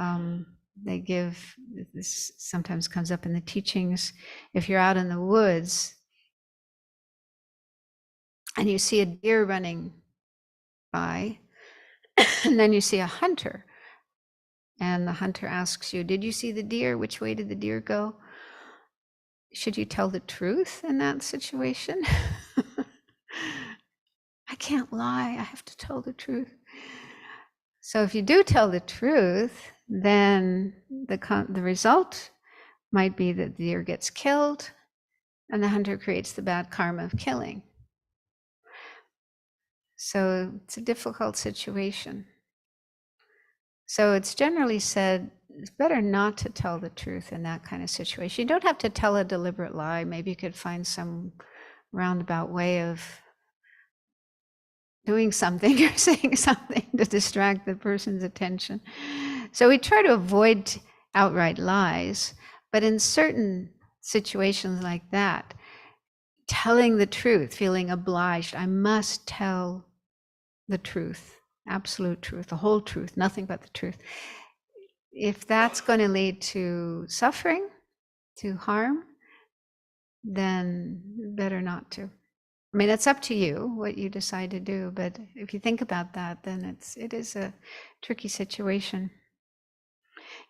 they give, this sometimes comes up in the teachings, if you're out in the woods and you see a deer running by, and then you see a hunter, and the hunter asks you, did you see the deer? Which way did the deer go? Should you tell the truth in that situation? I can't lie, I have to tell the truth. So if you do tell the truth, then the result might be that the deer gets killed and the hunter creates the bad karma of killing. So it's a difficult situation. So it's generally said it's better not to tell the truth in that kind of situation. You don't have to tell a deliberate lie. Maybe you could find some roundabout way of doing something or saying something to distract the person's attention. So we try to avoid outright lies, but in certain situations like that, telling the truth, feeling obliged, I must tell the truth, absolute truth, the whole truth, nothing but the truth. If that's going to lead to suffering, to harm, then better not to. I mean, it's up to you what you decide to do, but if you think about that, then it is a tricky situation.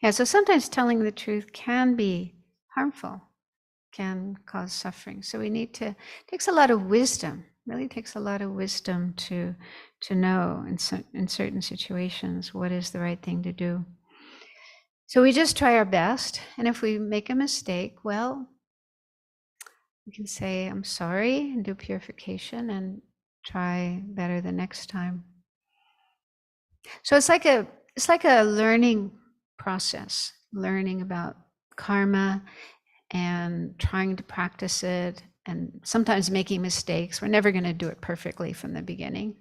Yeah, so sometimes telling the truth can be harmful, can cause suffering. So we need to, it takes a lot of wisdom, really takes a lot of wisdom to know in certain situations what is the right thing to do. So we just try our best, and if we make a mistake, well, we can say, I'm sorry, and do purification and try better the next time. So it's like a learning process, learning about karma and trying to practice it, and sometimes making mistakes. We're never going to do it perfectly from the beginning,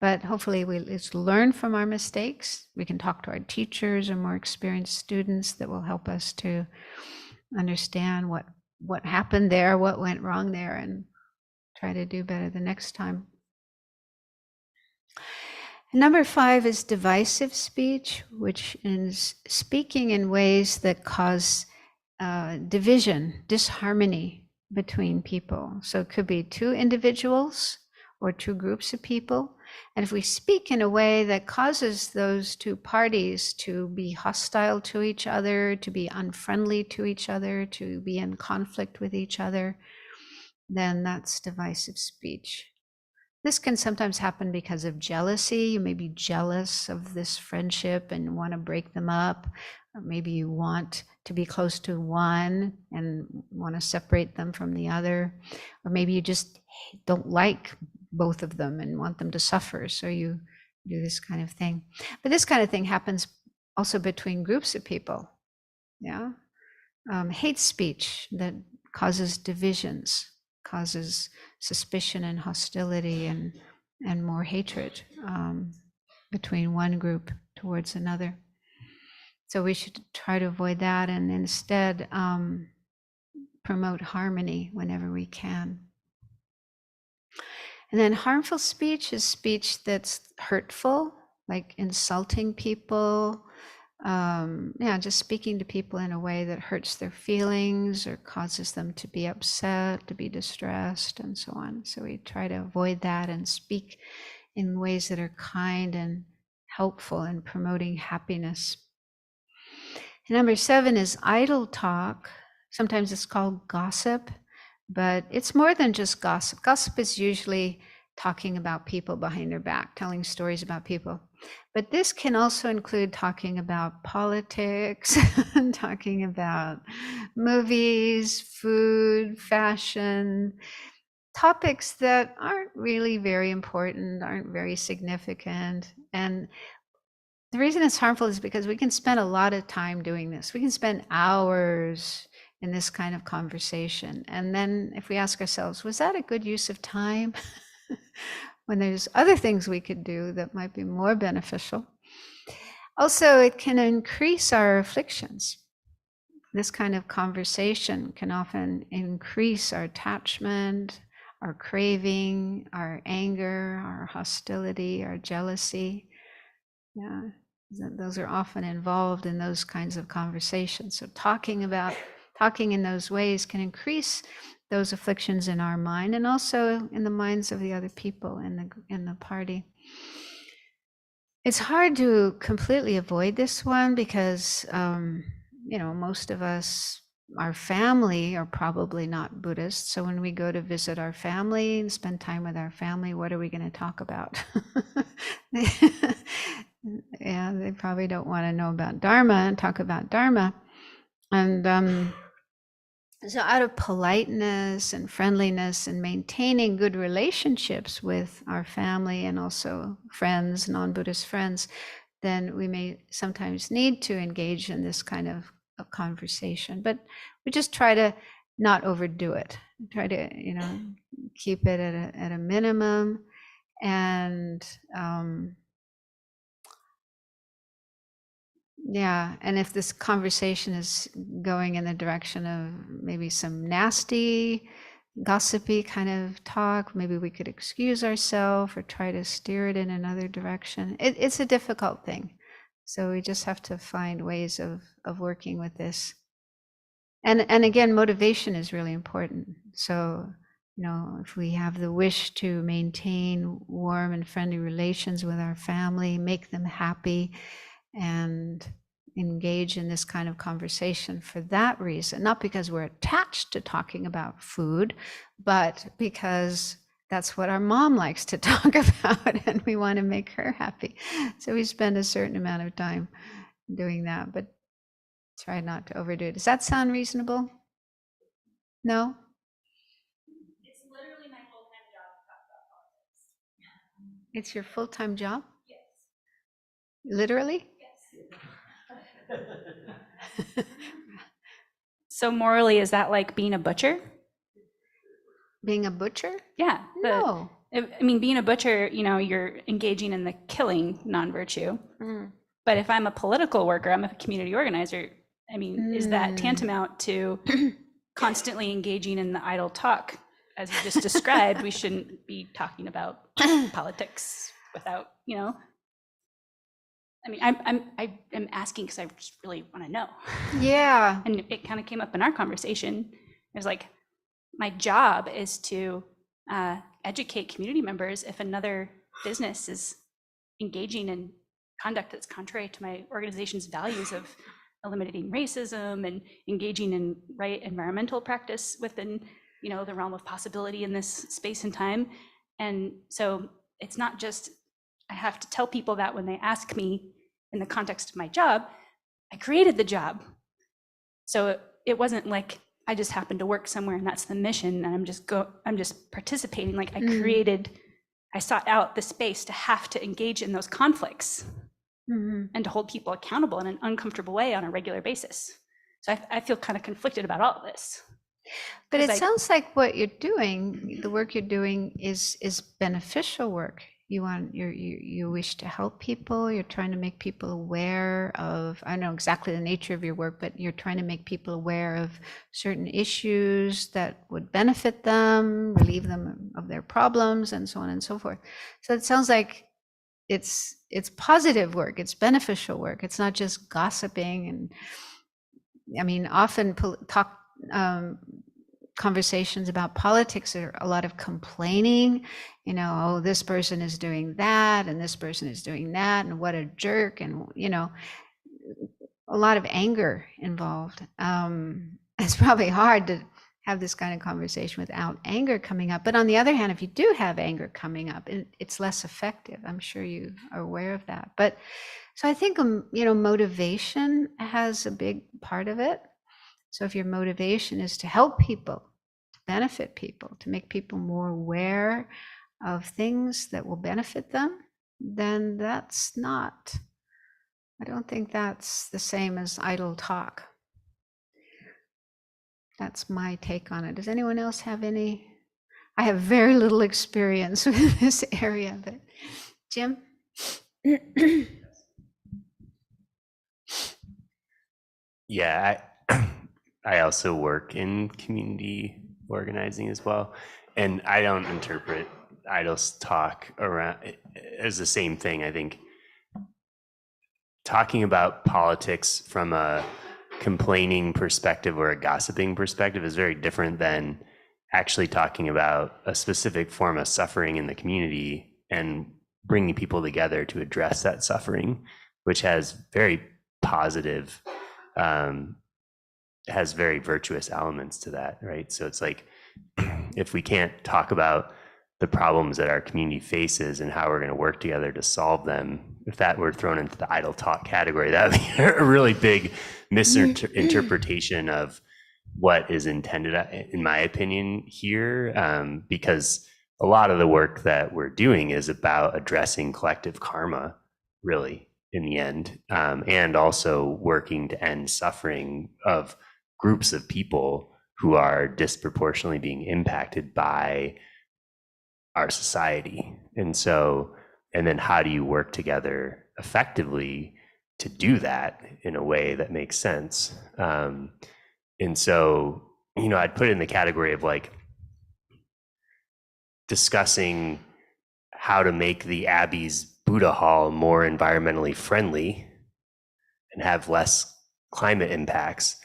but hopefully we just learn from our mistakes. We can talk to our teachers or more experienced students that will help us to understand what happened there, what went wrong there, and try to do better the next time. Number 5 is divisive speech, which is speaking in ways that cause division, disharmony between people. So it could be two individuals or two groups of people. And if we speak in a way that causes those two parties to be hostile to each other, to be unfriendly to each other, to be in conflict with each other, then that's divisive speech. This can sometimes happen because of jealousy. You may be jealous of this friendship and want to break them up. Or maybe you want to be close to one and want to separate them from the other. Or maybe you just don't like both of them and want them to suffer, so you do this kind of thing. But this kind of thing happens also between groups of people. Yeah, hate speech that causes divisions, causes suspicion and hostility and more hatred between one group towards another. So we should try to avoid that and instead promote harmony whenever we can. And then harmful speech is speech that's hurtful, like insulting people, just speaking to people in a way that hurts their feelings or causes them to be upset, to be distressed, and so on. So we try to avoid that and speak in ways that are kind and helpful in promoting happiness. And number 7 is idle talk. Sometimes it's called gossip, but it's more than just gossip. Gossip is usually talking about people behind their back, telling stories about people. But this can also include talking about politics, talking about movies, food, fashion, topics that aren't really very important, aren't very significant. And the reason it's harmful is because we can spend a lot of time doing this. We can spend hours in this kind of conversation. And then if we ask ourselves, was that a good use of time? When there's other things we could do that might be more beneficial. Also, it can increase our afflictions. This kind of conversation can often increase our attachment, our craving, our anger, our hostility, our jealousy. Yeah, those are often involved in those kinds of conversations. So talking in those ways can increase those afflictions in our mind and also in the minds of the other people in the party. It's hard to completely avoid this one because most of us, our family, are probably not Buddhists. So when we go to visit our family and spend time with our family, what are we going to talk about? Yeah, they probably don't want to know about Dharma and talk about Dharma. And so out of politeness and friendliness and maintaining good relationships with our family and also friends, non-Buddhist friends, then we may sometimes need to engage in this kind of a conversation. But we just try to not overdo it. Try to, keep it at a minimum, and and if this conversation is going in the direction of maybe some nasty, gossipy kind of talk, maybe we could excuse ourselves or try to steer it in another direction. It's a difficult thing. So we just have to find ways of working with this. And again, motivation is really important. So, if we have the wish to maintain warm and friendly relations with our family, make them happy, and engage in this kind of conversation for that reason, not because we're attached to talking about food, but because that's what our mom likes to talk about and we want to make her happy. So we spend a certain amount of time doing that, but try not to overdo it. Does that sound reasonable? No? It's literally my full-time job to talk about politics. It's your full-time job? Yes. Literally? Yes. So morally, is that like being a butcher? Being a butcher? Yeah. No. I mean, being a butcher, you're engaging in the killing non-virtue. But if I'm a political worker, I'm a community organizer, I mean, is that tantamount to constantly engaging in the idle talk? As you just described, we shouldn't be talking about politics without, I mean, I'm asking because I just really want to know. Yeah. And it kind of came up in our conversation. It was like, my job is to educate community members if another business is engaging in conduct that's contrary to my organization's values of eliminating racism and engaging in right environmental practice within, the realm of possibility in this space and time. And so it's not just, I have to tell people that when they ask me in the context of my job, I created the job. So it wasn't like I just happened to work somewhere and that's the mission and I'm just participating. Like I sought out the space to have to engage in those conflicts and to hold people accountable in an uncomfortable way on a regular basis. So I feel kind of conflicted about all of this. But it sounds like what you're doing, the work you're doing is beneficial work. You wish to help people. You're trying to make people aware of, I don't know exactly the nature of your work, but you're trying to make people aware of certain issues that would benefit them, relieve them of their problems, and so on and so forth. So it sounds like it's positive work. It's beneficial work. It's not just gossiping. And I mean, often conversations about politics are a lot of complaining, oh, this person is doing that and this person is doing that and what a jerk, and a lot of anger involved. It's probably hard to have this kind of conversation without anger coming up, but on the other hand, if you do have anger coming up, it's less effective. I'm sure you are aware of that. But so I think motivation has a big part of it. So if your motivation is to help people, to benefit people, to make people more aware of things that will benefit them, then I don't think that's the same as idle talk. That's my take on it. Does anyone else have any? I have very little experience with this area, but Jim? Yeah, I also work in community organizing as well, and I don't interpret idle talk around as the same thing. I think talking about politics from a complaining perspective or a gossiping perspective is very different than actually talking about a specific form of suffering in the community and bringing people together to address that suffering, which has very positive has very virtuous elements to that, right? So it's like, if we can't talk about the problems that our community faces and how we're going to work together to solve them, if that were thrown into the idle talk category, that would be a really big misinterpretation of what is intended, in my opinion, here, because a lot of the work that we're doing is about addressing collective karma, really. in the end, and also working to end suffering of groups of people who are disproportionately being impacted by our society. And so, and then how do you work together effectively to do that in a way that makes sense? And so, you know, I'd put it in the category of like discussing how to make the Abbey's Buddha Hall more environmentally friendly and have less climate impacts.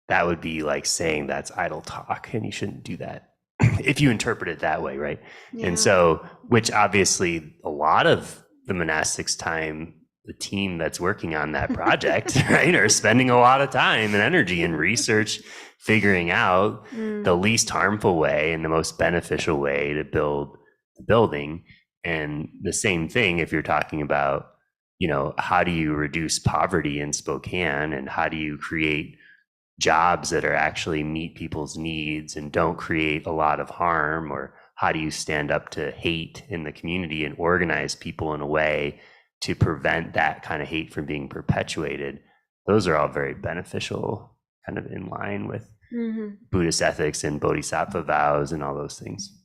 That would be like saying that's idle talk, and you shouldn't do that if you interpret it that way, right? Yeah. And so, which obviously a lot of the monastics' time, the team that's working on that project, right, are spending a lot of time and energy and research figuring out the least harmful way and the most beneficial way to build the building. And the same thing if you're talking about, you know, how do you reduce poverty in Spokane, and how do you create jobs that are actually meet people's needs and don't create a lot of harm, or how do you stand up to hate in the community and organize people in a way to prevent that kind of hate from being perpetuated. Those are all very beneficial, kind of in line with Buddhist ethics and bodhisattva vows and all those things.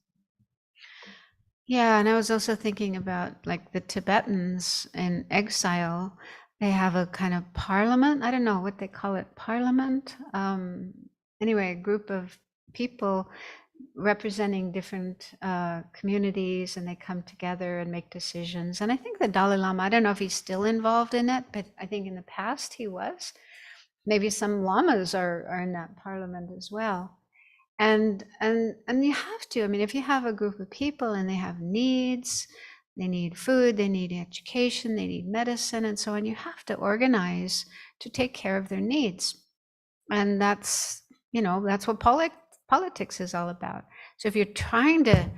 Yeah, and I was also thinking about like the Tibetans in exile. They have a kind of parliament. I don't know what they call it, parliament. Anyway, a group of people representing different communities, and they come together and make decisions. And I think the Dalai Lama, I don't know if he's still involved in it, but I think in the past he was. Maybe some lamas are in that parliament as well. And you have to, I mean, if you have a group of people and they have needs, they need food, they need education, they need medicine, and so on, you have to organize to take care of their needs. And that's, you know, that's what politics is all about. So if you're trying to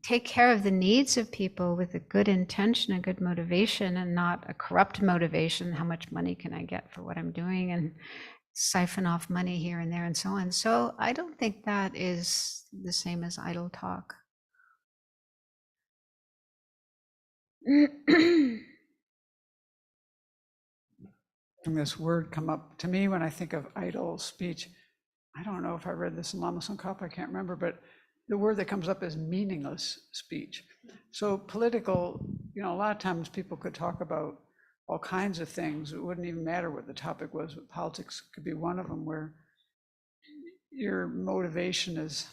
take care of the needs of people with a good intention, a good motivation, and not a corrupt motivation, how much money can I get for what I'm doing, and siphon off money here and there and so on. So I don't think that is the same as idle talk. And this word come up to me when I think of idle speech. I don't know if I read this in Lama Tsongkhapa, I can't remember, but the word that comes up is meaningless speech. So political, you know, a lot of times people could talk about all kinds of things. It wouldn't even matter what the topic was, but politics could be one of them, where your motivation is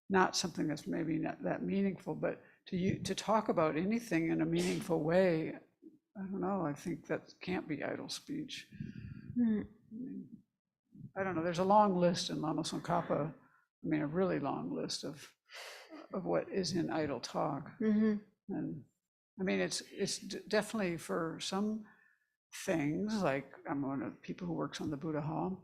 not something that's maybe not that meaningful, but to talk about anything in a meaningful way, I don't know, I think that can't be idle speech. I don't know, there's a long list in Lama Tsongkhapa, I mean, a really long list of what is in idle talk. And I mean, it's definitely for some things, like I'm one of the people who works on the Buddha Hall,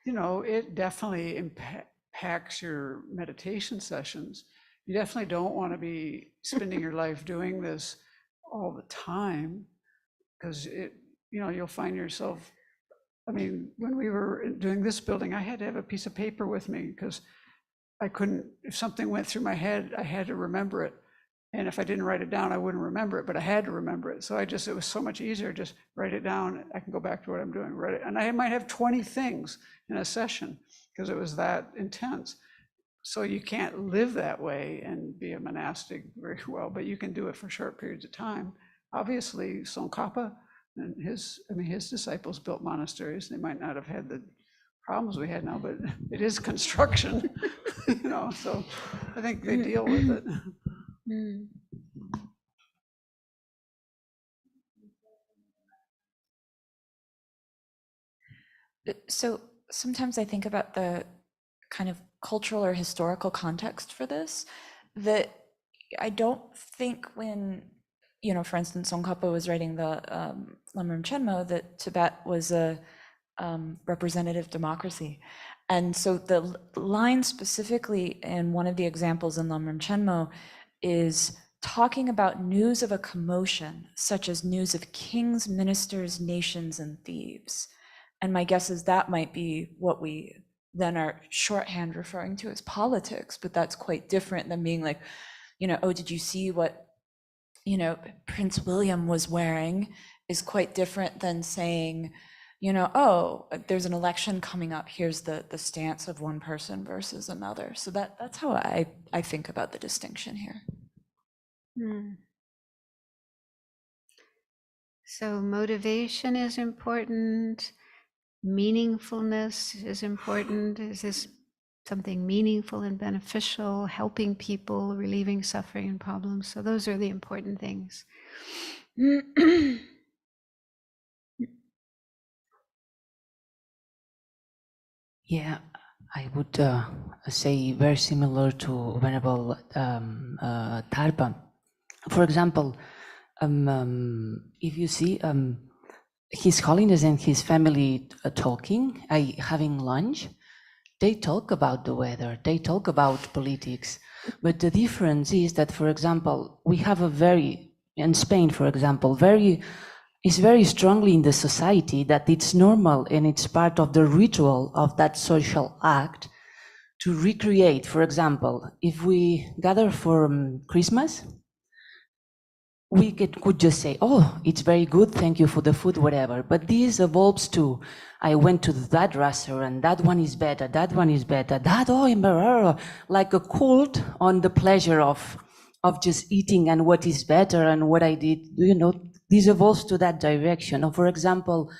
you know, it definitely impacts your meditation sessions. You definitely don't want to be spending your life doing this all the time, because it, you know, you'll find yourself, I mean, when we were doing this building, I had to have a piece of paper with me because I couldn't, if something went through my head, I had to remember it. And if I didn't write it down, I wouldn't remember it, but I had to remember it. So it was so much easier, just write it down. I can go back to what I'm doing, write it. And I might have 20 things in a session because it was that intense. So you can't live that way and be a monastic very well, but you can do it for short periods of time. Obviously, Tsongkhapa and his disciples built monasteries. They might not have had the problems we had now, but it is construction, you know, so I think they deal with it. So sometimes I think about the kind of cultural or historical context for this, that I don't think when, you know, for instance, Tsongkhapa was writing the Lamrim Chenmo, that Tibet was a representative democracy. And so the line specifically in one of the examples in Lamrim Chenmo is talking about news of a commotion, such as news of kings, ministers, nations, and thieves. And my guess is that might be what we then are shorthand referring to as politics, but that's quite different than being like, you know, oh, did you see what, you know, Prince William was wearing is quite different than saying, you know, oh, there's an election coming up, here's the stance of one person versus another. So that's how I think about the distinction here. So motivation is important, meaningfulness is important. Is this something meaningful and beneficial, helping people, relieving suffering and problems? So those are the important things. Yeah, I would say very similar to Venerable Tarpa. For example, if you see His Holiness and his family talking, having lunch, they talk about the weather, they talk about politics. But the difference is that, for example, we have in Spain, for example, it's very strongly in the society that it's normal and it's part of the ritual of that social act to recreate. For example, if we gather for Christmas, we could just say, oh, it's very good, thank you for the food, whatever. But this evolves to, I went to that restaurant, that one is better, that one is better, like a cult on the pleasure of just eating and what is better and what I did, you know, this evolves to that direction. Or for example,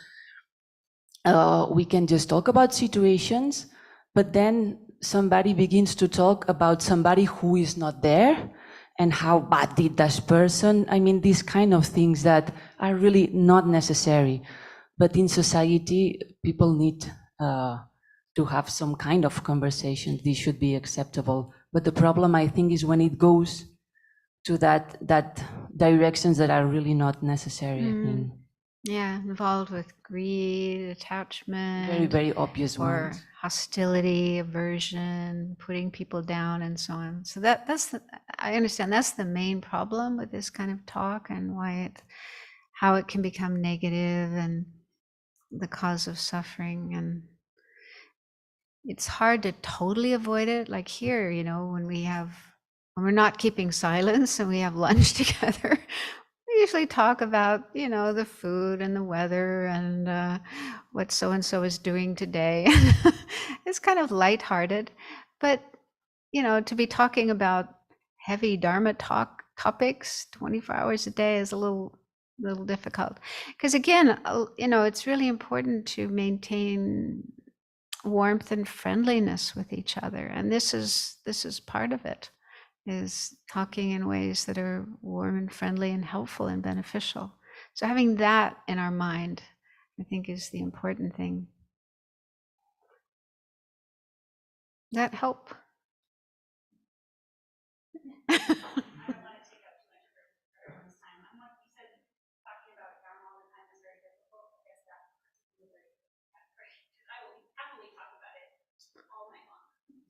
we can just talk about situations, but then somebody begins to talk about somebody who is not there and how bad did that person. I mean, these kind of things that are really not necessary. But in society, people need to have some kind of conversation. This should be acceptable. But the problem, I think, is when it goes to that directions that are really not necessary. I mean, yeah, involved with greed, attachment, very, very obvious or ones. hostility, aversion, putting people down, and so on. So I understand that's the main problem with this kind of talk, and how it can become negative and the cause of suffering. And it's hard to totally avoid it. Like here, you know, when we're not keeping silence and we have lunch together, we usually talk about, you know, the food and the weather and what so-and-so is doing today. It's kind of lighthearted, but, you know, to be talking about heavy Dharma topics 24 hours a day is a little difficult. Because again, you know, it's really important to maintain warmth and friendliness with each other. And this is part of it, is talking in ways that are warm and friendly and helpful and beneficial. So having that in our mind, I think, is the important thing. That help?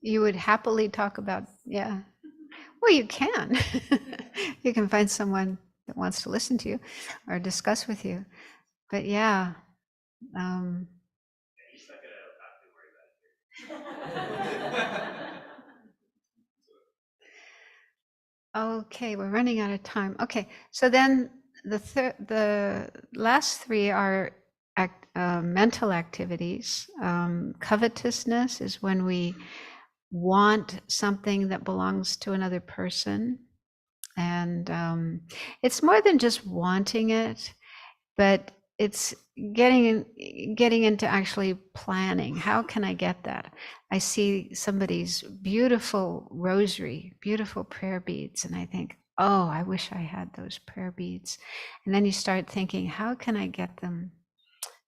You would happily talk about, yeah. Well, you can. You can find someone that wants to listen to you or discuss with you. But yeah. Okay, we're running out of time. Okay, so then the last three are mental activities. Covetousness is when we want something that belongs to another person. And it's more than just wanting it, but it's getting into actually planning. How can I get that? I see somebody's beautiful rosary, beautiful prayer beads, and I think, oh, I wish I had those prayer beads. And then you start thinking, how can I get them?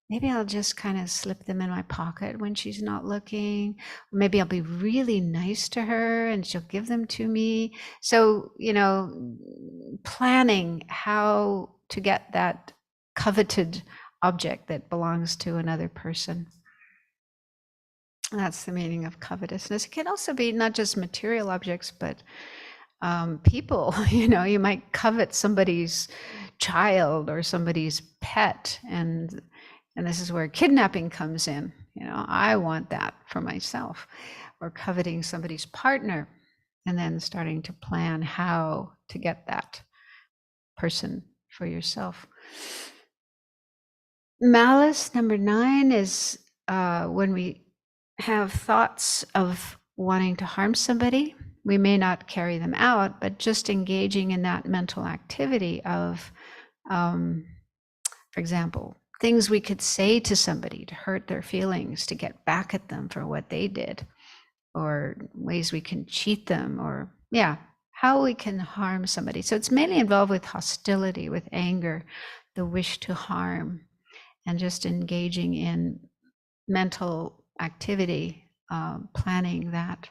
Maybe I'll just kind of slip them in my pocket when she's not looking. Or maybe I'll be really nice to her and she'll give them to me. So, you know, planning how to get that coveted object that belongs to another person. That's the meaning of covetousness. It can also be not just material objects, but people. You know, you might covet somebody's child or somebody's pet, and this is where kidnapping comes in. You know, I want that for myself. Or coveting somebody's partner, and then starting to plan how to get that person for yourself. Malice, number 9, is when we have thoughts of wanting to harm somebody. We may not carry them out, but just engaging in that mental activity of, for example, things we could say to somebody to hurt their feelings, to get back at them for what they did, or ways we can cheat them, or how we can harm somebody. So it's mainly involved with hostility, with anger, the wish to harm, and just engaging in mental activity, planning that.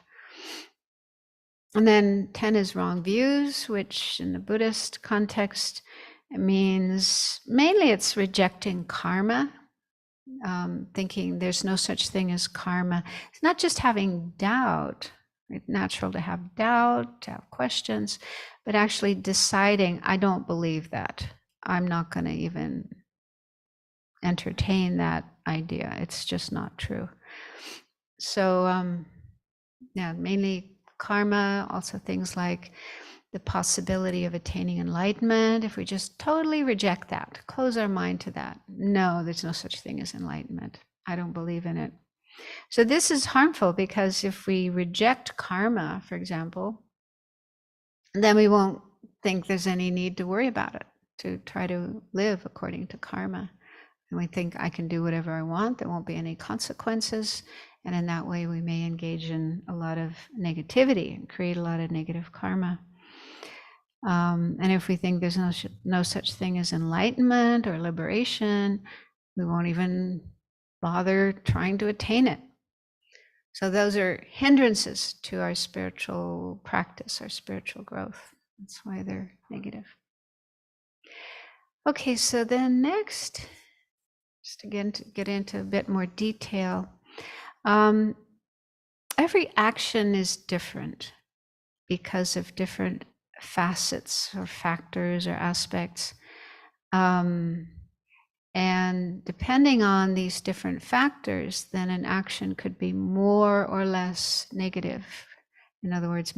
And then 10 is wrong views, which in the Buddhist context, it means mainly it's rejecting karma, thinking there's no such thing as karma. It's not just having doubt. It's natural to have doubt, to have questions, but actually deciding, I don't believe that. I'm not going to even entertain that idea. It's just not true. So, mainly karma, also things like the possibility of attaining enlightenment. If we just totally reject that, close our mind to that, no, there's no such thing as enlightenment. I don't believe in it. So this is harmful, because if we reject karma, for example, then we won't think there's any need to worry about it, to try to live according to karma. And we think I can do whatever I want, there won't be any consequences. And in that way, we may engage in a lot of negativity and create a lot of negative karma. And if we think there's no such thing as enlightenment or liberation, we won't even bother trying to attain it. So those are hindrances to our spiritual practice, our spiritual growth. That's why they're negative. Okay, so then next, just again to get into a bit more detail, every action is different because of different facets or factors or aspects. And depending on these different factors, then an action could be more or less negative. In other words,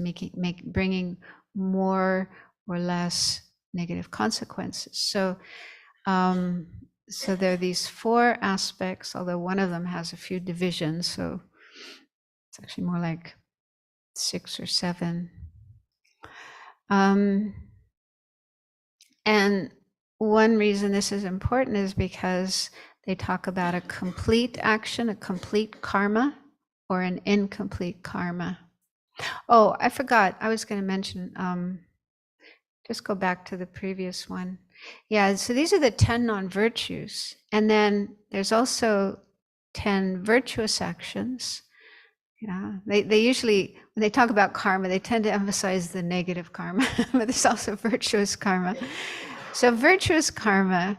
bringing more or less negative consequences. So there are these 4 aspects, although one of them has a few divisions, so it's actually more like 6 or 7. And one reason this is important is because they talk about a complete action, a complete karma, or an incomplete karma. Oh, I forgot, I was going to mention, just go back to the previous one. Yeah, so these are the 10 non-virtues. And then there's also 10 virtuous actions. Yeah, they usually, when they talk about karma, they tend to emphasize the negative karma, but there's also virtuous karma. So virtuous karma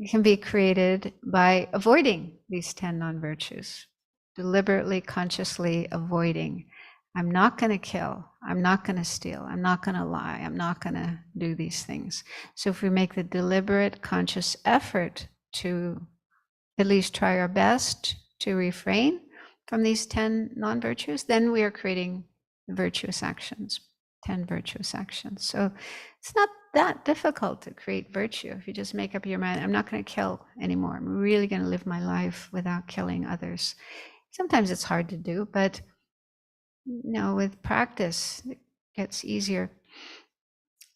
can be created by avoiding these 10 non-virtues, deliberately, consciously avoiding. I'm not going to kill, I'm not going to steal, I'm not going to lie, I'm not going to do these things. So if we make the deliberate, conscious effort to at least try our best to refrain from these 10 non-virtues, then we are creating virtuous actions, 10 virtuous actions. So it's not that difficult to create virtue if you just make up your mind, I'm not going to kill anymore. I'm really going to live my life without killing others. Sometimes it's hard to do, but with practice, it gets easier.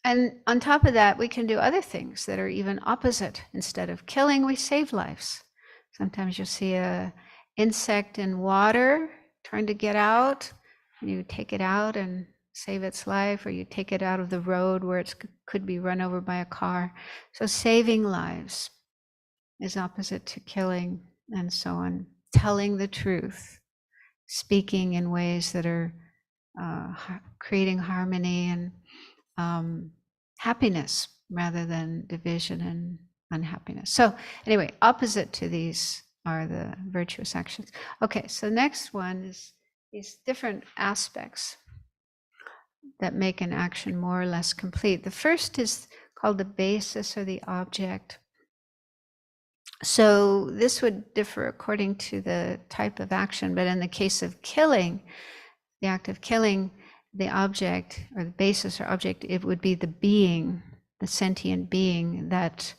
And on top of that, we can do other things that are even opposite. Instead of killing, we save lives. Sometimes you'll see an insect in water trying to get out, and you take it out and save its life, or you take it out of the road where it could be run over by a car. So saving lives is opposite to killing, and so on. Telling the truth, speaking in ways that are creating harmony and happiness rather than division and unhappiness. So anyway, opposite to these are the virtuous actions. Okay, so next one is these different aspects that make an action more or less complete. The first is called the basis or the object. So this would differ according to the type of action, but in the case of killing, the act of killing, the object or the basis or object, it would be the being, the sentient being that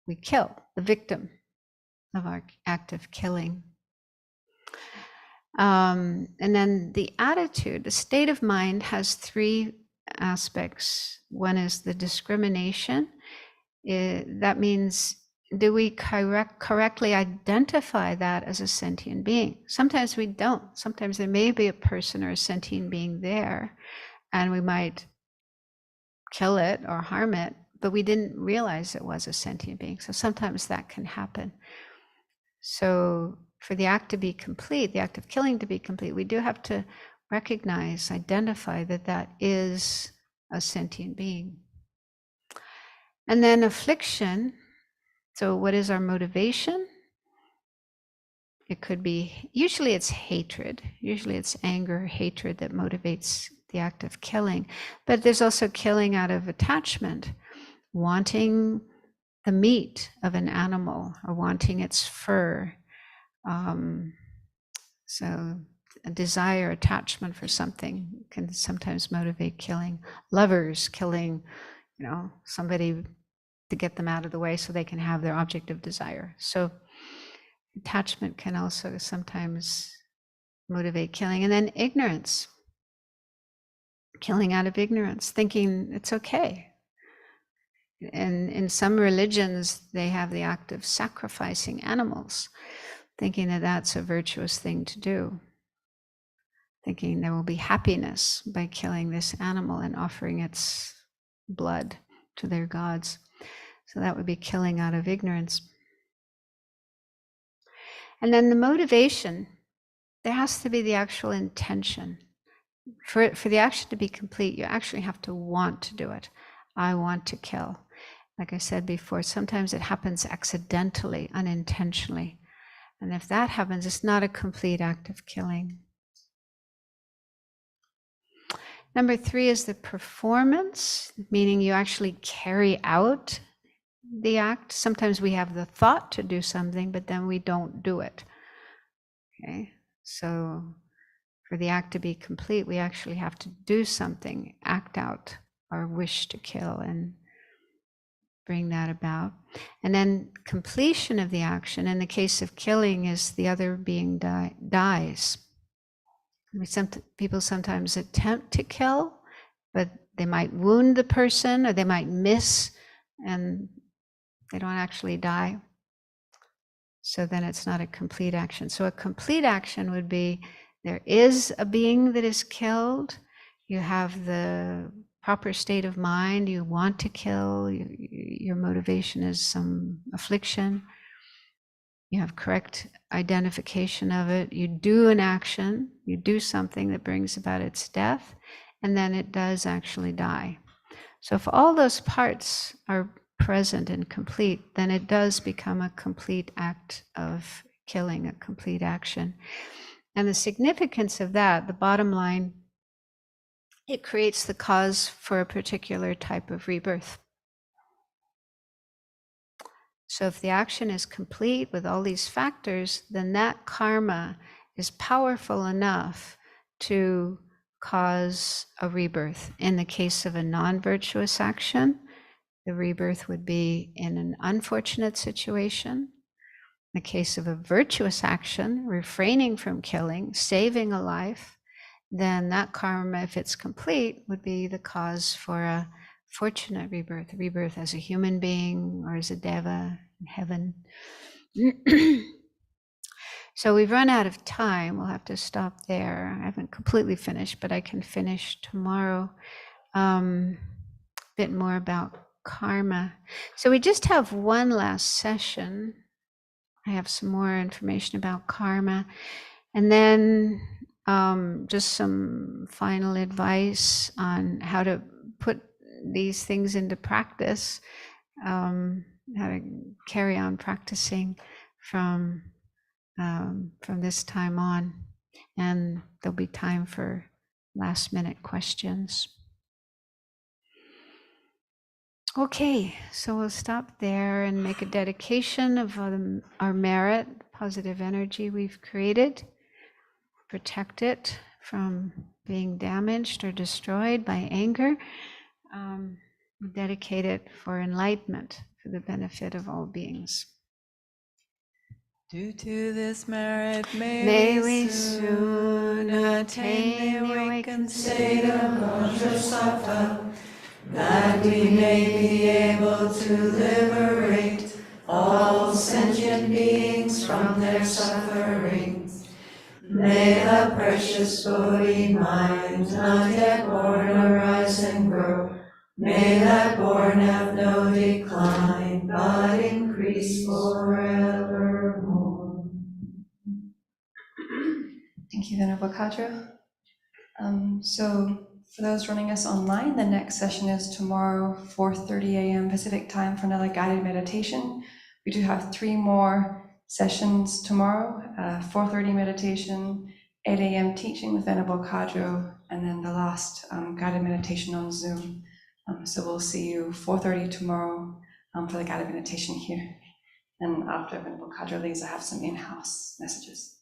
we kill, the victim of our act of killing. And then the attitude, the state of mind has three aspects. One is the discrimination. That means, do we correctly identify that as a sentient being? Sometimes we don't. Sometimes there may be a person or a sentient being there, and we might kill it or harm it, but we didn't realize it was a sentient being. So sometimes that can happen. So for the act to be complete, the act of killing to be complete, we do have to recognize, identify that that is a sentient being. And then affliction. So what is our motivation? It could be, usually it's hatred. Usually it's anger, hatred that motivates the act of killing. But there's also killing out of attachment, wanting the meat of an animal or wanting its fur. So a desire, attachment for something can sometimes motivate killing. Lovers killing, somebody to get them out of the way so they can have their object of desire. So attachment can also sometimes motivate killing. And then ignorance. Killing out of ignorance, thinking it's okay. And in some religions, they have the act of sacrificing animals, thinking that that's a virtuous thing to do. Thinking there will be happiness by killing this animal and offering its blood to their gods. So that would be killing out of ignorance. And then the motivation, there has to be the actual intention. For the action to be complete, you actually have to want to do it. I want to kill. Like I said before, sometimes it happens accidentally, unintentionally. And if that happens, it's not a complete act of killing. Number 3 is the performance, meaning you actually carry out the act. Sometimes we have the thought to do something, but then we don't do it. Okay, so for the act to be complete, we actually have to do something, act out our wish to kill and bring that about. And then completion of the action, in the case of killing, is the other being dies. People sometimes attempt to kill, but they might wound the person or they might miss and they don't actually die. So then it's not a complete action. So a complete action would be, there is a being that is killed, you have the proper state of mind, you want to kill, your motivation is some affliction, you have correct identification of it, you do an action, you do something that brings about its death, and then it does actually die. So if all those parts are present and complete, then it does become a complete act of killing, a complete action. And the significance of that, the bottom line, it creates the cause for a particular type of rebirth. So if the action is complete with all these factors, then that karma is powerful enough to cause a rebirth. In the case of a non-virtuous action, the rebirth would be in an unfortunate situation. In the case of a virtuous action, refraining from killing, saving a life, then that karma, if it's complete, would be the cause for a fortunate rebirth, a rebirth as a human being or as a deva in heaven. So we've run out of time. We'll have to stop there. I haven't completely finished, but I can finish tomorrow. Bit more about karma. So we just have one last session. I have some more information about karma. And then just some final advice on how to put these things into practice, how to carry on practicing from this time on. And there'll be time for last minute questions. Okay, so we'll stop there and make a dedication of our merit, positive energy we've created. Protect it from being damaged or destroyed by anger. Dedicate it for enlightenment, for the benefit of all beings. Due to this merit, May we soon attain the awakened state of Vajrasattva, that we may be able to liberate all sentient beings from their sufferings. May the precious Bodhi mind not yet born arise and grow. May that born have no decline, but increase forevermore. Thank you, Venerable Khadro. So for those joining us online, the next session is tomorrow, 4:30 a.m. Pacific time for another guided meditation. We do have 3 more sessions tomorrow, 4:30 meditation, 8 a.m. teaching with Venerable Khadro, and then the last guided meditation on Zoom. So we'll see you 4:30 tomorrow for the guided meditation here. And after Venerable Khadro leaves, I have some in-house messages.